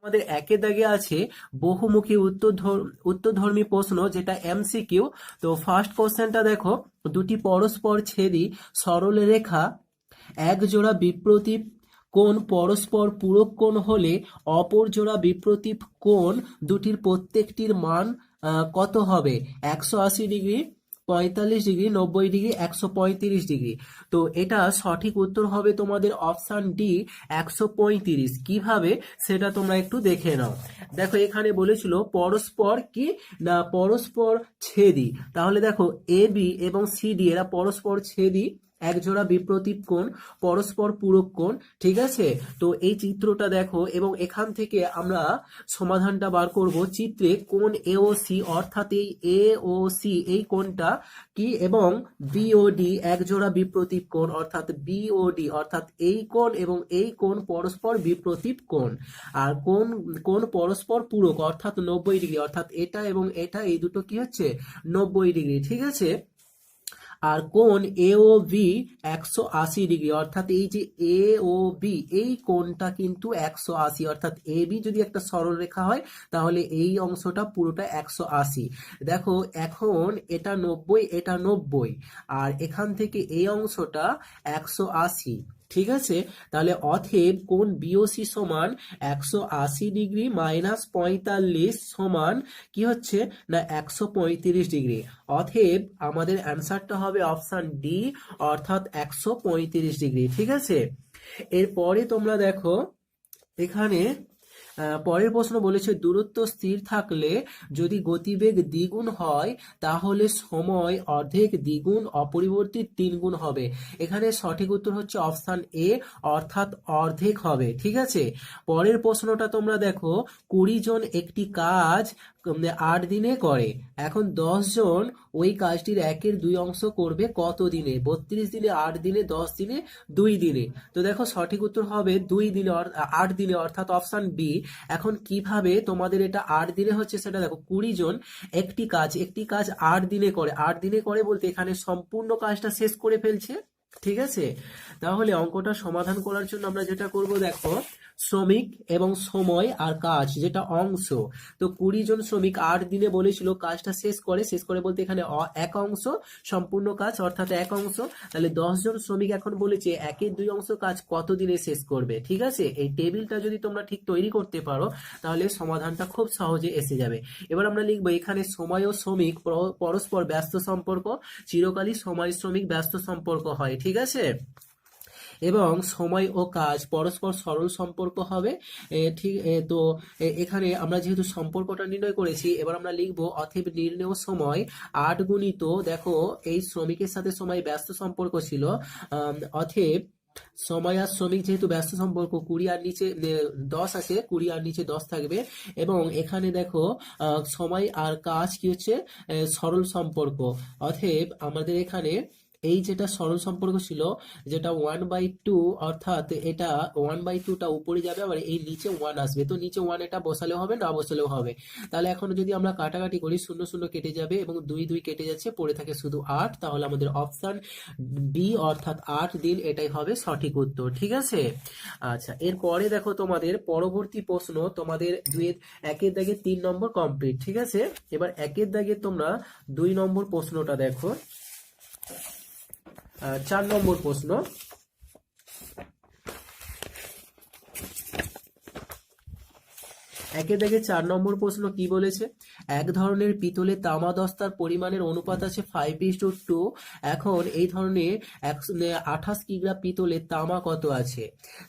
আমাদের একের দাগে আছে বহুমুখী উত্তরধর্মী প্রশ্ন, যেটা এমসিকিউ। তো ফার্স্ট কোশ্চেনটা দেখো, দুটি পরস্পর ছেদি সরল রেখা এক জোড়া বিপ্রতীপ কোণ পরস্পর পূরক কোণ হলে অপর জোড়া বিপ্রতীপ কোণ দুটির প্রত্যেকটির মান কত হবে? 180 ডিগ্রি, 45 ডিগ্রি, 90 ডিগ্রি, 135 ডিগ্রি। তো এটা সঠিক উত্তর হবে তোমাদের অপশান ডি, 135। কিভাবে সেটা তোমরা একটু দেখে নাও। দেখো এখানে বলেছিল পরস্পর কি না পরস্পর ছেদি, তাহলে দেখো এ বি এবং সিডি এরা পরস্পর ছেদি একজোড়া বিপ্রতীপ কোণ পরস্পর পূরক কোণ, ঠিক আছে। তো এই চিত্রটা দেখো এবং এখান থেকে আমরা সমাধানটা বার করব। চিত্রে কোণ এ ও সি, অর্থাৎ এই এ ও সি এই কোণটা কি, এবং বিওডি একজোড়া বিপ্রতীপ কোণ অর্থাৎ বিওডি, অর্থাৎ এই কোণ এবং এই কোণ পরস্পর বিপ্রতীপ কোণ। আর কোণ পরস্পর পূরক অর্থাৎ 90 ডিগ্রি, অর্থাৎ এটা এবং এটা এই দুটো কি হচ্ছে 90 ডিগ্রি, ঠিক আছে। আর কোণ এ ও বি 180 ডিগ্রি, অর্থাৎ এই যে এ ও বি এই কোণটা কিন্তু 180, অর্থাৎ এ বি যদি একটা সরল রেখা হয় তাহলে এই অংশটা পুরোটা 180। দেখো এখন এটা 90, এটা 90, আর এখান থেকে এই অংশটা 180, ঠিক আছে। তাহলে অতএব কোণ বিওসি সমান 180 ডিগ্রি মাইনাস 45 সমান কি হচ্ছে না 135 ডিগ্রি। অতএব আমাদের অ্যান্সারটা হবে অপশান ডি, অর্থাৎ 135 ডিগ্রি, ঠিক আছে। এরপরে তোমরা দেখো এখানে পরের প্রশ্ন বলেছে দূরত্ব স্থির থাকলে যদি গতিবেগ দ্বিগুণ হয় তাহলে সময় অর্ধেক দ্বিগুণ অপরিবর্তিত 3 গুণ হবে। এখানে সঠিক উত্তর হচ্ছে অপশান এ, অর্থাৎ অর্ধেক হবে, ঠিক আছে। পরের প্রশ্নটা তোমরা দেখো 20 জন একটি কাজ 8 দিনে করে, এখন 10 জন ওই কাজটির 1/2 অংশ করবে কত দিনে? 32 দিনে, 8 দিনে, 10 দিনে, 2 দিনে। তো দেখো সঠিক উত্তর হবে 2 দিনে, 8 দিনে, অর্থাৎ অপশান বি। এখন কিভাবে তোমাদের এটা 8 দিনে হচ্ছে সেটা দেখো। 20 জন একটি কাজ 8 দিনে করে, 8 দিনে করে বলতে এখানে সম্পূর্ণ কাজটা শেষ করে ফেলছে, ঠিক আছে। তাহলে অঙ্কটা সমাধান করার জন্য আমরা যেটা করব দেখো, শ্রমিক এবং সময় আর কাজ যেটা অংশ। তো 20 জন শ্রমিক 8 দিনে বলেছিল কাজটা শেষ করে বলতে এখানে এক অংশ সম্পূর্ণ কাজ অর্থাৎ এক অংশ। তাহলে 10 জন শ্রমিক এখন বলেছে 1/2 অংশ কাজ কত দিনে শেষ করবে, ঠিক আছে। এই টেবিলটা যদি তোমরা ঠিক তৈরি করতে পারো তাহলে সমাধানটা খুব সহজে এসে যাবে। এবার আমরা লিখবো এখানে সময় ও শ্রমিক পরস্পর ব্যস্ত সম্পর্ক, চিরকালই সময় শ্রমিক ব্যস্ত সম্পর্ক হয়, ঠিক আছে। এবং সময় ও কাজ পরস্পর সরল সম্পর্ক হবে, ঠিক। তো এখানে আমরা যেহেতু সম্পর্কটা নির্ণয় করেছি, এবার আমরা লিখব অতএব নির্ণেয় সময় 8 গুণিত, দেখো এই শ্রমিকের সাথে সময় ব্যস্ত সম্পর্ক ছিল, অতএব সময় আর শ্রমিক যেহেতু ব্যস্ত সম্পর্ক 20 আর নিচে 10 আছে, 20 আর নিচে 10 থাকবে। এবং এখানে দেখো সময় আর কাজ কি হচ্ছে সরল সম্পর্ক, অতএব আমাদের এখানে এই যেটা সরল সম্পর্ক ছিল যেটা 1/2, অর্থাৎ এটা 1/2টা উপরে যাবে, আবার এই নিচে 1 আসবে, তো নিচে 1 এটা বসালেও হবে না বসালেও হবে। তাহলে এখন যদি আমরা কাটাকাটি করি 0 0 কেটে যাবে এবং 2 2 কেটে যাচ্ছে, পড়ে থাকে শুধু 8। তাহলে আমাদের অপশন বি অর্থাৎ 8 দিন এটাই হবে সঠিক উত্তর, ঠিক আছে। আচ্ছা এরপরে দেখো তোমাদের পরবর্তী প্রশ্ন, তোমাদের একের দাগে 3 নম্বর কমপ্লিট, ঠিক আছে। এবার একের দাগে তোমরা 2 নম্বর প্রশ্নটা দেখো। 4 নম্বর প্রশ্ন, একে দেখে 4 নম্বর প্রশ্ন কি বলেছে, এক ধরনের পিতলে তামা দস্তার পরিমাণের অনুপাত আছে 5:2। এখন এই ধরনের 28 কিগ্রা পিতলে তামা কত আছে?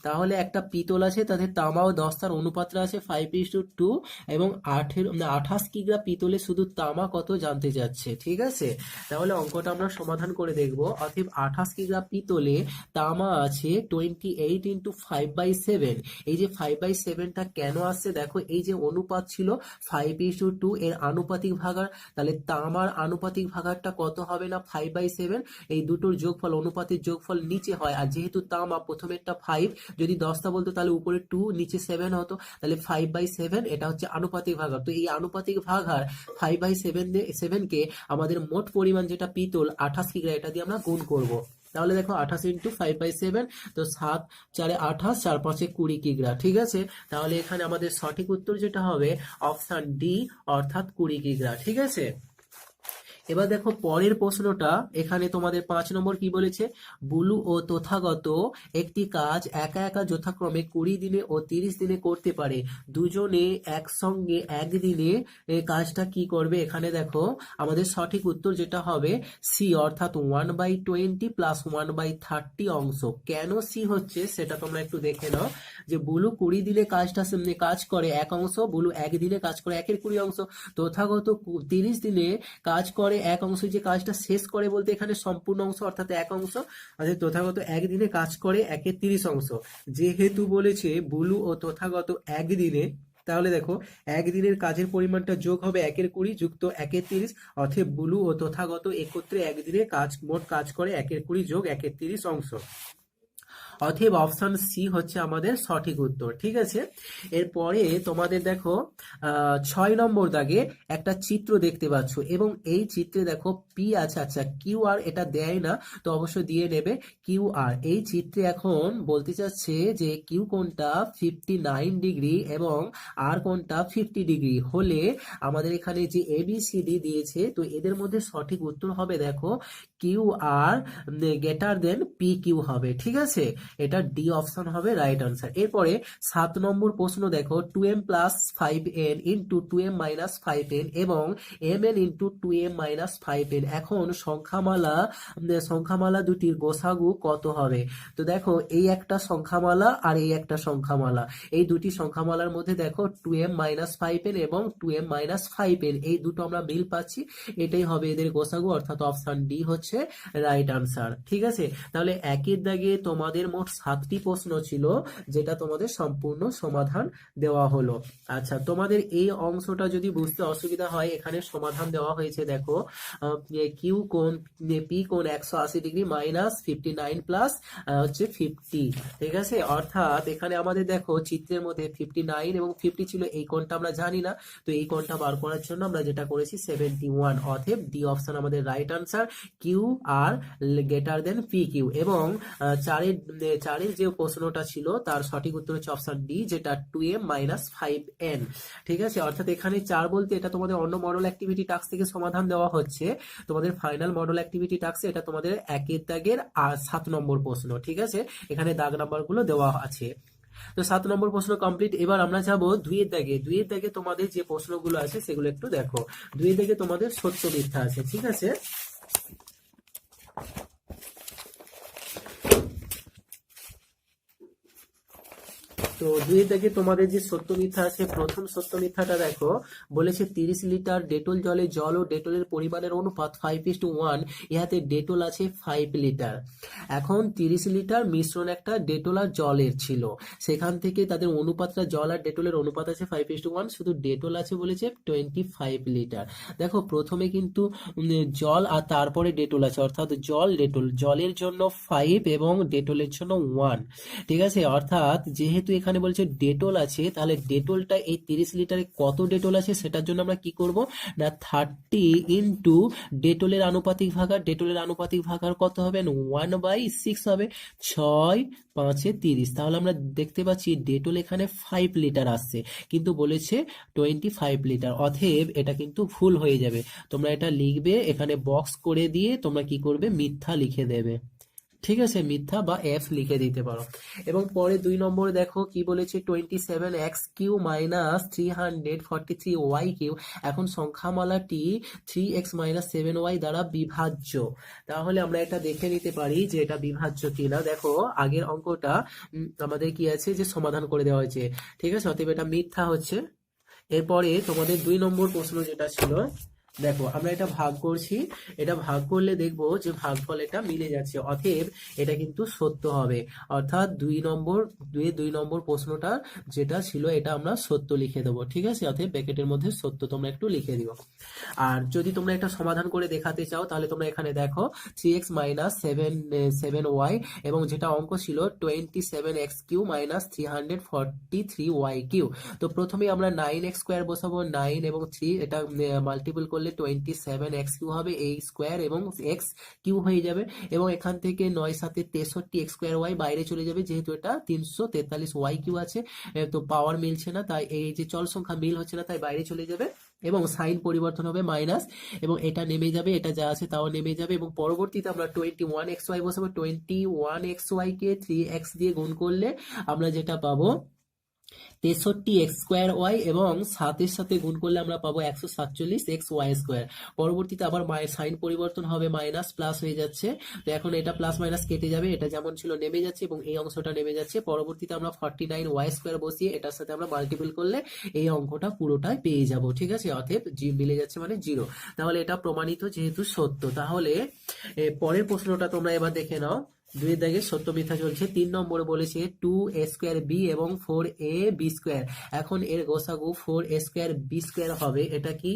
তাহলে একটা পিতল আছে তাতে তামা ও দস্তার অনুপাতটা আছে 5:2 এবং 28 কিগ্রা পিতলে শুধু তামা কত জানতে চাচ্ছে, ঠিক আছে। তাহলে অঙ্কটা আমরা সমাধান করে দেখব। অতএব 28 কিগ্রা পিতলে তামা আছে 28 × 5/7। এই যে 5/7টা কেন আসছে দেখো, এই যে অনুপাত ছিল 5:2 এর আনুপাতিক ভাগার, তাহলে তামার আনুপাতিক ভাগারটা কত হবে না 5/7। এই দুটোর যোগফল অনুপাতের যোগফল নিচে হয়, আর যেহেতু তামা প্রথমেরটা 5, যদি 10টা বলতো তাহলে উপরে 2 নিচে 7 হতো, তাহলে 5/7 এটা হচ্ছে আনুপাতিক ভাগার। তো এই আনুপাতিক ভাগার 5/7 কে আমাদের মোট পরিমাণ যেটা পিতল 28 কিগ্রা এটা দিয়ে আমরা গুণ করব। তাহলে দেখো 28 ইন্টু 5/7, তো 7 4 28, 4 5 20 কিগ্রা। ঠিক আছে, তাহলে এখানে আমাদের সঠিক উত্তর যেটা হবে অপশন ডি, অর্থাৎ 20 কিগ্রা। ঠিক আছে, এবার দেখো পরের প্রশ্নটা, এখানে তোমাদের 5 নম্বর কি বলেছে, বুলু ও তথাগত একটি কাজ একা একা যথাক্রমে 20 দিনে ও 30 দিনে করতে পারে, দুজনে একসঙ্গে একদিনে কাজটা কি করবে? এখানে দেখো আমাদের সঠিক উত্তর যেটা হবে সি, অর্থাৎ 1/20 প্লাস 1/30 অংশ। কেন সি হচ্ছে সেটা তোমরা একটু দেখে নাও, যে বুলু 20 দিনে কাজ করে 1 অংশ, বুলু একদিনে কাজ করে 1/20 অংশ, তথাগত 30 দিনে কাজ করে 1 অংশ। যে কাজটা শেষ করে বলতে এখানে সম্পূর্ণ অংশ অর্থাৎ 1 অংশ, অর্থাৎ তথাগত একদিনে কাজ করে 1/30 অংশ। যেহেতু বলেছে বুলু ও তথাগত একদিনে, তাহলে দেখো একদিনের কাজের পরিমাণটা যোগ হবে 1/20 যুক্ত 1/30, অর্থাৎ বুলু ও তথাগত একত্রে একদিনে মোট কাজ করে 1/20 যোগ 1/30 অংশ। অতএব অপশন সি হচ্ছে আমাদের সঠিক উত্তর। ঠিক আছে, এরপরে তোমাদের দেখো 6 নম্বর দাগে একটা চিত্র দেখতে পাচ্ছ, এবং এই চিত্রে দেখো পি আছে, আচ্ছা কিউ আর এটা দেয় না, তো অবশ্যই দিয়ে নেবে কিউ আর। এই চিত্রে এখন বলতে চাচ্ছে যে কিউ কোণটা 59 ডিগ্রি এবং আর কোণটা 50 ডিগ্রি হলে আমাদের এখানে যে এ বি সি ডি দিয়েছে, তো এদের মধ্যে সঠিক উত্তর হবে দেখো Q R greater than P Q হবে। ঠিক আছে, এটা ডি অপশন হবে রাইট আনসার। এরপরে 7 নম্বর প্রশ্ন দেখো, 2m plus 5n into 2m minus 5n এবং mn into 2m minus 5n, এখন সংখ্যামালা দুটির গোসাগু কত হবে? তো দেখো এই একটা সংখ্যামালা আর এই একটা সংখ্যামালা, এই দুটি সংখ্যামালার মধ্যে দেখো 2m মাইনাস 5n এবং 2m মাইনাস 5n, এই দুটো আমরা মিল পাচ্ছি, এটাই হবে এদের গোসাগু, অর্থাৎ অপশন ডি হচ্ছে রাইট আনসার। ঠিক আছে, তাহলে একের দাগে তোমাদের মোট 7টি প্রশ্ন ছিল, যেটা তোমাদের সম্পূর্ণ সমাধান দেওয়া হলো। আচ্ছা, তোমাদের এই অংশটা যদি বুঝতে অসুবিধা হয়, এখানে সমাধান দেওয়া হয়েছে দেখো, কিউ কোণ পি কোণ 180 ডিগ্রি মাইনাস 59 প্লাস হচ্ছে 50। ঠিক আছে, অর্থাৎ এখানে আমাদের দেখো চিত্রের মধ্যে 59 এবং 50 ছিল, এই কোণটা আমরা জানি না, তো এই কোণটা বার করার জন্য আমরা যেটা করেছি 71, অতএব ডি অপশন আমাদের right answer, Q R greater than P Q. এবং চারের যে প্রশ্নটা ছিল তার সঠিক উত্তর হচ্ছে অপশন ডি, যেটা 2m মাইনাস 5n। ঠিক আছে, অর্থাৎ এখানে 4 বলতে এটা তোমাদের অন্য মডেল অ্যাক্টিভিটি টাস্ক থেকে সমাধান দেওয়া হচ্ছে, তোমাদের ফাইনাল মডেল অ্যাক্টিভিটি টাস্কে এটা তোমাদের একের দাগের 7 নম্বর প্রশ্ন। ঠিক আছে, এখানে দাগ নাম্বার গুলো দেওয়া আছে। তো 7 নম্বর প্রশ্ন কমপ্লিট। এবার আমরা যাব 2 দাগে। 2 দাগে তোমাদের যে প্রশ্নগুলো আছে সেগুলো একটু দেখো। 2 দাগে তোমাদের সত্য মিথ্যা আছে। ঠিক আছে, তো 2 থেকে তোমাদের যে সত্য মিথ্যা আছে, প্রথম সত্য মিথ্যাটা দেখো, বলেছে 30 লিটার ডেটল জলে জল ও ডেটলের পরিমাণের অনুপাত 5:1, ইহাতে ডেটল আছে 5 লিটার। এখন 30 লিটার মিশ্রণ একটা ডেটল আর জলের ছিল, সেখান থেকে তাদের অনুপাতটা, জল আর ডেটলের অনুপাত আছে 5:1, শুধু ডেটল আছে বলেছে 25 লিটার। দেখো প্রথমে কিন্তু জল আর তারপরে ডেটল আছে, অর্থাৎ ডেটল, জলের জন্য 5 এবং ডেটলের জন্য 1। ঠিক আছে, অর্থাৎ যেহেতু এখানে বলছে ডেটল আছে, তাহলে ডেটলটা এই 30 লিটারে কত ডেটল আছে সেটার জন্য আমরা কি করব না, 30 ইন্টু ডেটলের আনুপাতিক ভাগার, ডেটলের আনুপাতিক ভাগার কত হবে, 1/6 হবে, 6 5 30। তাহলে আমরা দেখতে পাচ্ছি ডেটল এখানে 5 লিটার আসছে, কিন্তু বলেছে 25 লিটার, অতএব এটা কিন্তু ভুল হয়ে যাবে। তোমরা এটা লিখবে, এখানে বক্স করে দিয়ে তোমরা কি করবে, মিথ্যা লিখে দেবে। ঠিক আছে, মিথ্যা বা এফ লিখে দিতে পারো। এবং পরে 2 নম্বরে দেখো কি বলেছে, 27x³ মাইনাস 343y³, এখন সংখ্যামালাটি 3x মাইনাস 7y দ্বারা বিভাজ্য। তাহলে আমরা এটা দেখে নিতে পারি যে এটা বিভাজ্য কিনা। দেখো আগের অঙ্কটা আমাদের কি আছে, যে সমাধান করে দেওয়া হয়েছে। ঠিক আছে, অতএব এটা মিথ্যা হচ্ছে। এরপরে তোমাদের 2 নম্বর প্রশ্ন যেটা ছিল, দেখো আমরা এটা ভাগ করছি, এটা ভাগ করলে দেখবো যে ভাগফল এটা মিলে যাচ্ছে, অতএব এটা কিন্তু সত্য হবে। অর্থাৎ 2 নম্বর প্রশ্নটা যেটা ছিল এটা আমরা সত্য লিখে দেবো। ঠিক আছে, অতএব ব্র্যাকেটের মধ্যে সত্য তোমরা একটু লিখে দিও। আর যদি তোমরা এটা সমাধান করে দেখাতে চাও, তাহলে তোমরা এখানে দেখো 3x মাইনাস 7y, এবং যেটা অঙ্ক ছিল 27x³ মাইনাস 343y³। তো প্রথমে আমরা 9x² বসাবো, 9 এবং 3 এটা মাল্টিপল করলে করলে 27x³ হবে এই স্কোয়ার এবং এক্স কিউ হয়ে যাবে, এবং এখান থেকে 9 7 63 x²y বাইরে চলে যাবে, যেহেতু এটা 343y³ আছে। তো পাওয়ার মিলছে না, তাই এই যে চল সংখ্যা মিল হচ্ছে না, তাই বাইরে চলে যাবে এবং সাইন পরিবর্তন হবে মাইনাস, এবং এটা নেমে যাবে, এটা যা আছে তাও নেমে যাবে, এবং পরবর্তীতে আমরা 21xy বসাবো। 21xy কে 3x দিয়ে গুণ করলে আমরা যেটা পাবো 63x²y, এবং 7-এর সাথে গুণ করলে আমরা পাবো 147xy²। পরবর্তীতে আবার সাইন পরিবর্তন হবে, মাইনাস প্লাস হয়ে যাচ্ছে। তো এখন এটা প্লাস মাইনাস কেটে যাবে, এটা যেমন ছিল নেমে যাচ্ছে এবং এই অংশটা নেমে যাচ্ছে। পরবর্তীতে আমরা 49y² বসিয়ে এটার সাথে আমরা মাল্টিপল করলে এই অঙ্কটা পুরোটাই পেয়ে যাব, ঠিক আছে। অতএব জি মিলে যাচ্ছে মানে 0। তাহলে এটা প্রমাণিত যেহেতু সত্য। তাহলে পরের প্রশ্নটা তোমরা এবার দেখে নাও। 2 দাগে সত্য মিথ্যা চলছে। 3 নম্বরে বলেছে 2a² b এবং 4ab²। এখন এর গোসাগু 4a²b² হবে। এটা কি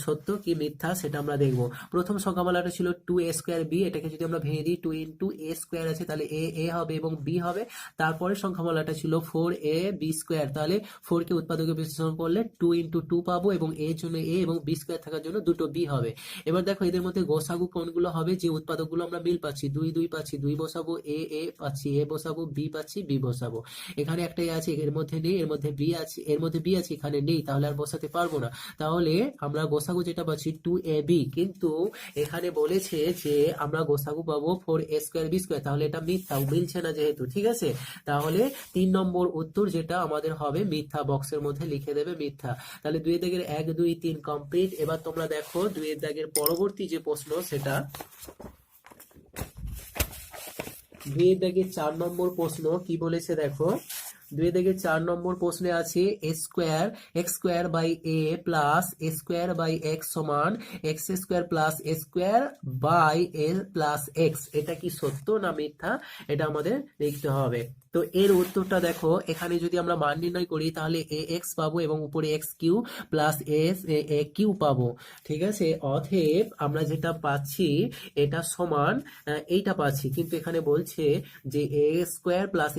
সত্য কি মিথ্যা সেটা আমরা দেখব। প্রথম সংখ্যামালাটা ছিল 2a²b, এটাকে যদি আমরা ভেঙে দিই 2 × a² আছে, তাহলে a হবে এবং b হবে। তারপরে সংখ্যামালাটা ছিল 4ab², তাহলে 4 কে উৎপাদকে বিশ্লেষণ করলে 2 × 2 পাবো, এবং এর জন্য a এবং b² থাকার জন্য দুটো b হবে। এবার দেখো এদের মধ্যে গোসাগু কোনগুলো হবে, যে উৎপাদকগুলো আমরা মিল পাচ্ছি, 2 2 পাচ্ছি, 2 বসাবো, এ পাচ্ছি, এ বসাবো, বি পাচ্ছি, বি বসাবো। এখানে একটাই আছে, এর মধ্যে নেই, এর মধ্যে বি আছে, এর মধ্যে বি আছে, এখানে নেই, তাহলে আর বসাতে পারবো না। তাহলে আমরা গোসাগু যেটা পাচ্ছি 2ab, কিন্তু এখানে বলেছে যে আমরা গোসাগু পাবো 4a²b², তাহলে এটা মিথ্যা, মিলছে না যেহেতু, ঠিক আছে। তাহলে 3 নম্বর উত্তর যেটা আমাদের হবে মিথ্যা, বক্সের মধ্যে লিখে দেবে মিথ্যা। তাহলে 2 দাগের 1 2 3 কমপ্লিট। এবার তোমরা দেখো 2 দাগের পরবর্তী যে প্রশ্ন সেটা 2 দাগের 4 নম্বর প্রশ্ন কি বলেছে দেখো। 2 দাগের 4 নম্বর প্রশ্নে আছে x² প্লাস a² সমান x² plus a² plus x। এটা কি সত্য না মিথ্যা, এটা আমাদের লিখতে হবে। তো এর উত্তরটা দেখো, এখানে যদি আমরা মান নির্ণয় করি তাহলে ax পাবো এবং উপরে x³ প্লাস aq পাবো, ঠিক আছে। অতএব আমরা যেটা পাচ্ছি এটা সমান এইটা পাচ্ছি, কিন্তু এখানে বলছে যে a² plus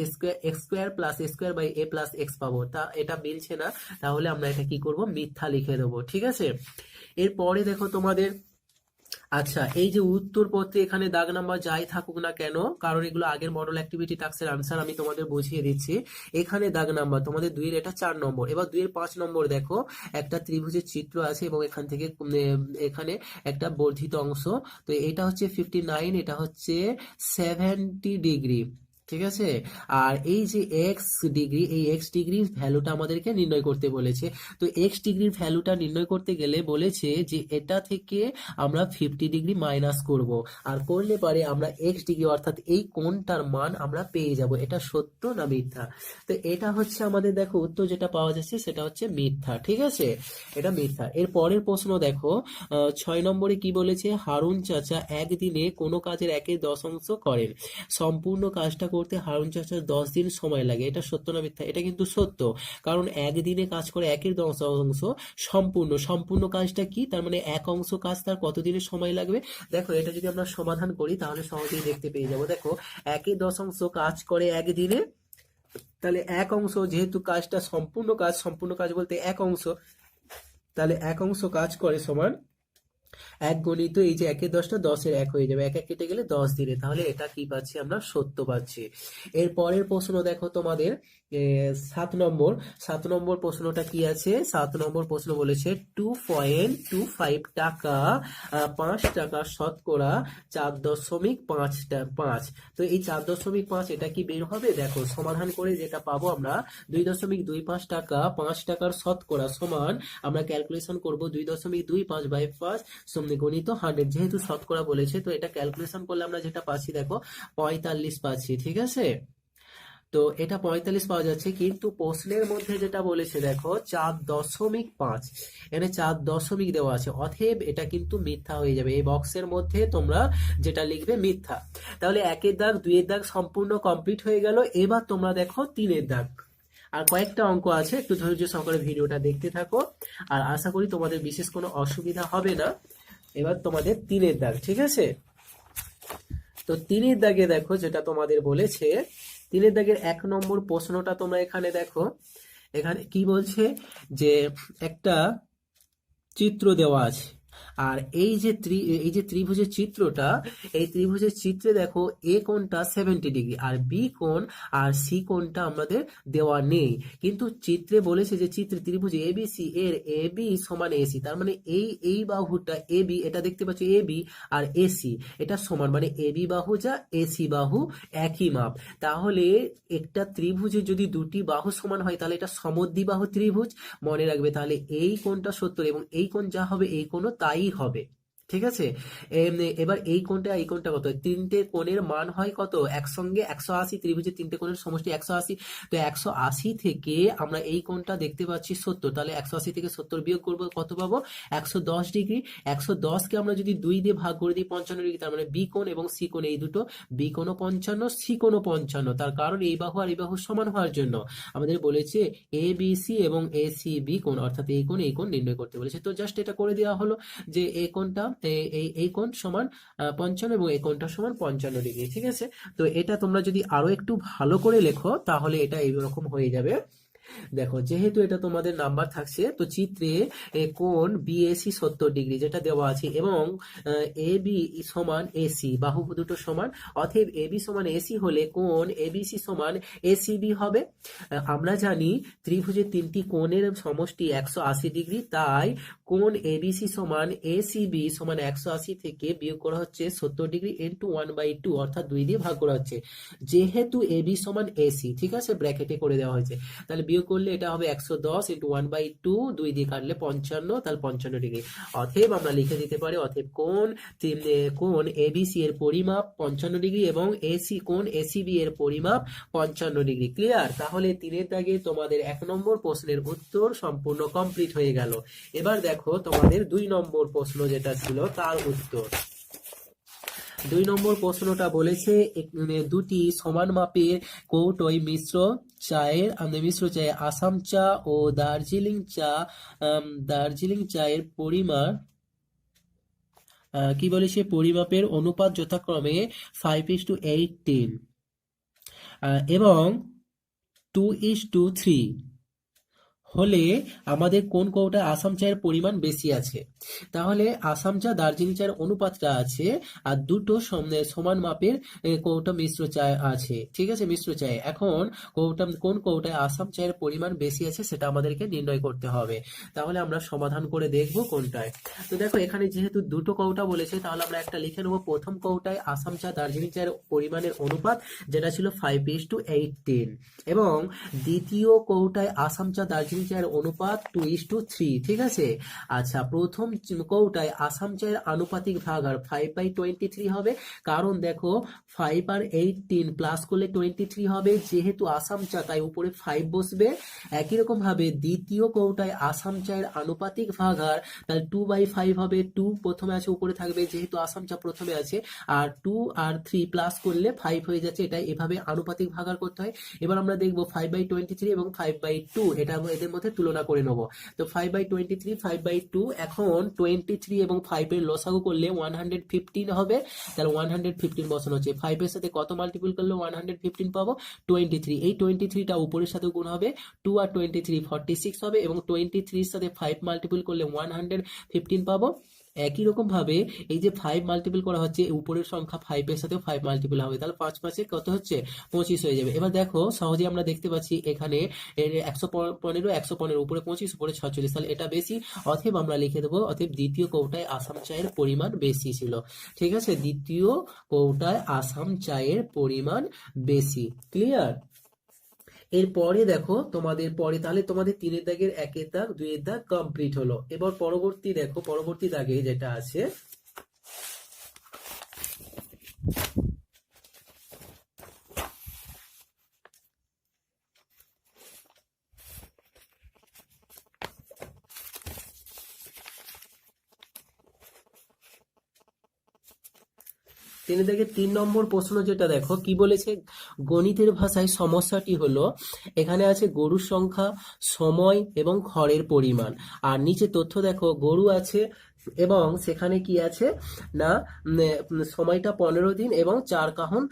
x² plus a² plus x পাবো, তা এটা মিলছে না। তাহলে আমরা এটা কি করব, মিথ্যা লিখে দেবো, ঠিক আছে। এরপরে দেখো তোমাদের, আচ্ছা এই যে উত্তর পত্রে এখানে দাগ নাম্বার যাই থাকুক না কেন, কারণ এগুলো আগের মডেল অ্যাক্টিভিটি টাস্কের আনসার, আমি তোমাদের বুঝিয়ে দিচ্ছি। এখানে দাগ নাম্বার তোমাদের 2 এর এটা 4 নম্বর। এবার 2 এর 5 নম্বর দেখো, একটা ত্রিভুজের চিত্র আছে এবং এখান থেকে এখানে একটা বর্ধিত অংশ। তো এটা হচ্ছে 59, এটা হচ্ছে 70 ডিগ্রি, ঠিক আছে। আর এই যে এক্স ডিগ্রি, এই এক্স ডিগ্রির ভ্যালুটা আমাদেরকে নির্ণয় করতে বলেছে। তো এক্স ডিগ্রির ভ্যালুটা নির্ণয় করতে গেলে বলেছে যে এটা থেকে আমরা 50 ডিগ্রি মাইনাস করব, আর করলে পারে আমরা এক্স ডিগ্রি অর্থাৎ এই কোণটার মান আমরা পেয়ে যাব। এটা সত্য না মিথ্যা? তো এটা হচ্ছে আমাদের দেখো উত্তর যেটা পাওয়া যাচ্ছে সেটা হচ্ছে মিথ্যা, ঠিক আছে, এটা মিথ্যা। এর পরের প্রশ্ন দেখো 6 নম্বরে কি বলেছে, হারুন চাচা একদিনে কোনো কাজের 1/10 করেন। সম্পূর্ণ কাজটা করতে হারুন চাচার 10 দিন সময় লাগে। এটা সত্য না মিথ্যা? এটা কিন্তু সত্য, কারণ একদিনে কাজ করে 1/10 সম্পূর্ণ কাজটা কি, তার মানে 1 অংশ কাজ তার কত দিনের সময় লাগবে। দেখো এটা যদি আমরা সমাধান করি তাহলে সহজেই দেখতে পেয়ে যাবো। দেখো 1/10 কাজ করে একদিনে, তাহলে 1 অংশ, যেহেতু কাজটা সম্পূর্ণ কাজ বলতে 1 অংশ, তাহলে 1 অংশ কাজ করে সমান 1 গণিত এই যে 1/10টা 10-এর 1 হয়ে যাবে, 1 1 কেটে গেলে 10 দিনে। তাহলে এটা কি পাচ্ছি আমরা, সত্য পাচ্ছি। এর পরের প্রশ্ন দেখো তোমাদের 7 নম্বর প্রশ্নটা কি আছে। 7 নম্বর প্রশ্ন বলেছে 2.25 টাকা 5 টাকা শতকরা 4.5, তো এই 4.5 এটা কি বের হবে। দেখো সমাধান করে যেটা পাবো আমরা 2.25 টাকা 5 টাকার শতকরা সমান, আমরা ক্যালকুলেশন করব 2.25 বাই 5 গণিত 100, যেহেতু শতকরা বলেছে তো এটা ক্যালকুলেশন করলে আমরা যেটা পাচ্ছি দেখো 45 পাচ্ছি, ঠিক আছে। তো এটা 45 পাওয়া যাচ্ছে, কিন্তু প্রশ্নের মধ্যে যেটা বলেছে দেখো 4.5, এখানে 4 দশমিক দেওয়া আছে, অতএব এটা কিন্তু মিথ্যা হয়ে যাবে। এই বক্সের মধ্যে তোমরা যেটা লিখবে মিথ্যা। তাহলে 1 দাগ 2 দাগ সম্পূর্ণ কমপ্লিট হয়ে গেল। এবার তোমরা দেখো 3 দাগ, আর কয়েকটা অঙ্ক আছে, একটু ধৈর্য সহকারে ভিডিওটা দেখতে থাকো, আর আশা করি তোমাদের বিশেষ কোনো অসুবিধা হবে না। এবার তোমাদের 3 দাগ, ঠিক আছে। তো 3 দাগে দেখো যেটা তোমাদের বলেছে, 3 দাগের 1 নম্বর প্রশ্নটা তোমরা এখানে দেখো। এখানে কি বলছে যে একটা চিত্র দেওয়া আছে, আর এই যে ত্রিভুজের চিত্রটা, এই ত্রিভুজের চিত্রে দেখো এ কোণটা 70 ডিগ্রি, আর বি কোণ আর সি কোণটা আমাদের দেওয়া নেই, কিন্তু চিত্রে বলেছে যে চিত্রে ত্রিভুজ এবিসি এর এবি সমান এসি, তার মানে এই বাহুটা এবি, এটা দেখতে পাচ্ছ এবি আর এসি এটা সমান, মানে এবি বাহু যা এসি বাহু একই মাপ। তাহলে একটা ত্রিভুজের যদি দুটি বাহু সমান হয় তাহলে এটা সমদ্বিবাহু ত্রিভুজ, মনে রাখবে। তাহলে এই কোণটা 70 এবং এই কোণ যা হবে এই কোণও তাই হবে, ঠিক আছে। এবার এই কোণটা কত, তিনটে কোণের মান হয় কত একসঙ্গে 180, ত্রিভুজের তিনটে কোণের সমষ্টি 180, তো 180 থেকে আমরা এই কোণটা দেখতে পাচ্ছি 70, তাহলে 180 থেকে 70 বিয়োগ করবো, কত পাবো 110 ডিগ্রি। 110কে আমরা যদি 2 দিয়ে ভাগ করে দিই 55 ডিগ্রি, তার মানে বি কোণ এবং সি কোণ এই দুটো, বি কোণও 55, সি কোণও 55, তার কারণ এই বাহু আর এই বাহু সমান হওয়ার জন্য আমাদের বলেছে এ বি সি এবং এ সি বি কোণ, অর্থাৎ এই কোণ নির্ণয় করতে বলেছে। তো জাস্ট এটা করে দেওয়া হলো যে এই কোণটা এই কোণ সমান 55 এবং এই কোণটা সমান 55 ডিগ্রি, ঠিক আছে। তো এটা তোমরা যদি আরো একটু ভালো করে লেখো তাহলে এটা এইরকম হয়ে যাবে। দেখো যেহেতু এটা তোমাদের নাম্বার থাকছে, তো চিত্রে কোণ বিএসি 70 ডিগ্রি যেটা দেওয়া আছে এবং এ বি সমান এসি, বাহু দুটো সমান, অতএব এ বি সমান এসি হলে কোণ এবিসি সমান এসিবি হবে। আমরা জানি ত্রিভুজের তিনটি কোণের সমষ্টি 180 ডিগ্রি, তাই কোণ এবিসি সমান এসিবি সমান 180 থেকে বিয়োগ করা হচ্ছে 70 ডিগ্রি ইন্টু 1/2, অর্থাৎ 2 দিয়ে ভাগ করা হচ্ছে, যেহেতু এবি সমান এসি, ঠিক আছে, ব্র্যাকেটে করে দেওয়া হয়েছে। তাহলে বিয়োগ করলে এটা হবে 110 ইন্টু 1/2, 2 দিয়ে কাটলে 55, তাহলে 55 ডিগ্রি। অতএব আমরা লিখে দিতে পারি, অতএব কোণ এবিসি এর পরিমাপ 55 ডিগ্রি এবং কোণ এসিবি এর পরিমাপ 55 ডিগ্রি। ক্লিয়ার? তাহলে 3 দাগে তোমাদের 1 নম্বর প্রশ্নের উত্তর সম্পূর্ণ কমপ্লিট হয়ে গেল। এবার দেখো তোমাদের 2 নম্বর প্রশ্ন যেটা ছিল তার উত্তর। 2 নম্বর প্রশ্নটা বলেছে দুটি সমান মাপের কৌটোয় মিশ্র চায়ে আসাম চা ও দার্জিলিং চায়ের পরিমাণ কি বলেছে, পরিমাপের অনুপাত যথাক্রমে 5:18 এবং 2:3 হলে আমাদের কোন কৌটায় আসাম চায়ের পরিমাণ বেশি আছে। তাহলে আসাম চা দার্জিলিং চায়ের অনুপাতটা আছে আর দুটো সমান মাপের কৌটা মিশ্র চা আছে, ঠিক আছে, মিশ্র চায়ে। এখন কোন কৌটায় আসাম চায়ের পরিমাণ বেশি আছে সেটা আমাদেরকে নির্ণয় করতে হবে। তাহলে আমরা সমাধান করে দেখব কোনটায়। তো দেখো এখানে যেহেতু দুটো কৌটা বলেছে তাহলে আমরা একটা লিখে নেবো। প্রথম কৌটায় আসাম চা দার্জিলিং চায়ের পরিমাণের অনুপাত যেটা ছিল 5:18 এবং দ্বিতীয় কৌটায় আসাম চা দার্জিলিং চায়ের অনুপাত 2:3, ঠিক আছে। আচ্ছা, প্রথম কৌটায় আসাম চায়ের আনুপাতিক ভাগাহার 5/23 হবে, কারণ দেখো 5 আর 18 প্লাস করলে 23 হবে, যেহেতু আসাম চা তাই উপরে 5 বসবে। একই রকম ভাবে দ্বিতীয় কৌটায় আসাম চায়ের আনুপাতিক ভাগাহার তাহলে 2/5 হবে, 2 প্রথমে আছে উপরে থাকবে যেহেতু আসাম চা প্রথমে আছে, আর 2 আর 3 প্লাস করলে 5 হয়ে যাচ্ছে, এটা এভাবে আনুপাতিক ভাগাহার করতে হয়। এবার আমরা দেখবো 5/23 এবং 5/2, এটা এদের মধ্যে তুলনা করে নেবো। তো 5/23 5/2, এখন 23 এবং 5 এর লসাগু করলে 115 হবে, তাহলে 115 বসানো হচ্ছে। 5 এর সাথে কত মাল্টিপল করলে 115 পাবো, 23। এই 23টা উপরের সাথে গুণ হবে, 2 আর 23 46 হবে এবং 23 এর সাথে 5 মাল্টিপল করলে 115 পাবো। একই রকম ভাবে এই যে 5 মাল্টিপল করা হচ্ছে উপরের সংখ্যা 5 এর সাথে 5 মাল্টিপল হবে, তাহলে 5 5 কত হচ্ছে 25 হয়ে যাবে। এবার দেখো সহজে আমরা দেখতে পাচ্ছি এখানে 115 উপরে 25 উপরে 46, তাহলে এটা বেশি, অতএব আমরা লিখে দেবো অতএব দ্বিতীয় কৌটায় আসাম চায়ের পরিমাণ বেশি ছিল, ঠিক আছে, দ্বিতীয় কৌটায় আসাম চায়ের পরিমাণ বেশি। ক্লিয়ার? এরপরে দেখো তোমাদের পরে তাহলে তোমাদের 3 দাগের 1 দাগ 2 দাগ কমপ্লিট হলো। এবার পরবর্তী দেখো, পরবর্তী দাগে যেটা আছে তিনি দেখে 3 নম্বর প্রশ্ন যেটা দেখো কি বলেছে, গণিতের ভাষায় সমস্যাটি হলো এখানে আছে গরুর সংখ্যা, সময় এবং খড়ের পরিমাণ, আর নিচে তথ্য দেখো গরু আছে এবং সেখানে কি আছে না সময়টা 15 দিন এবং 4 কাহন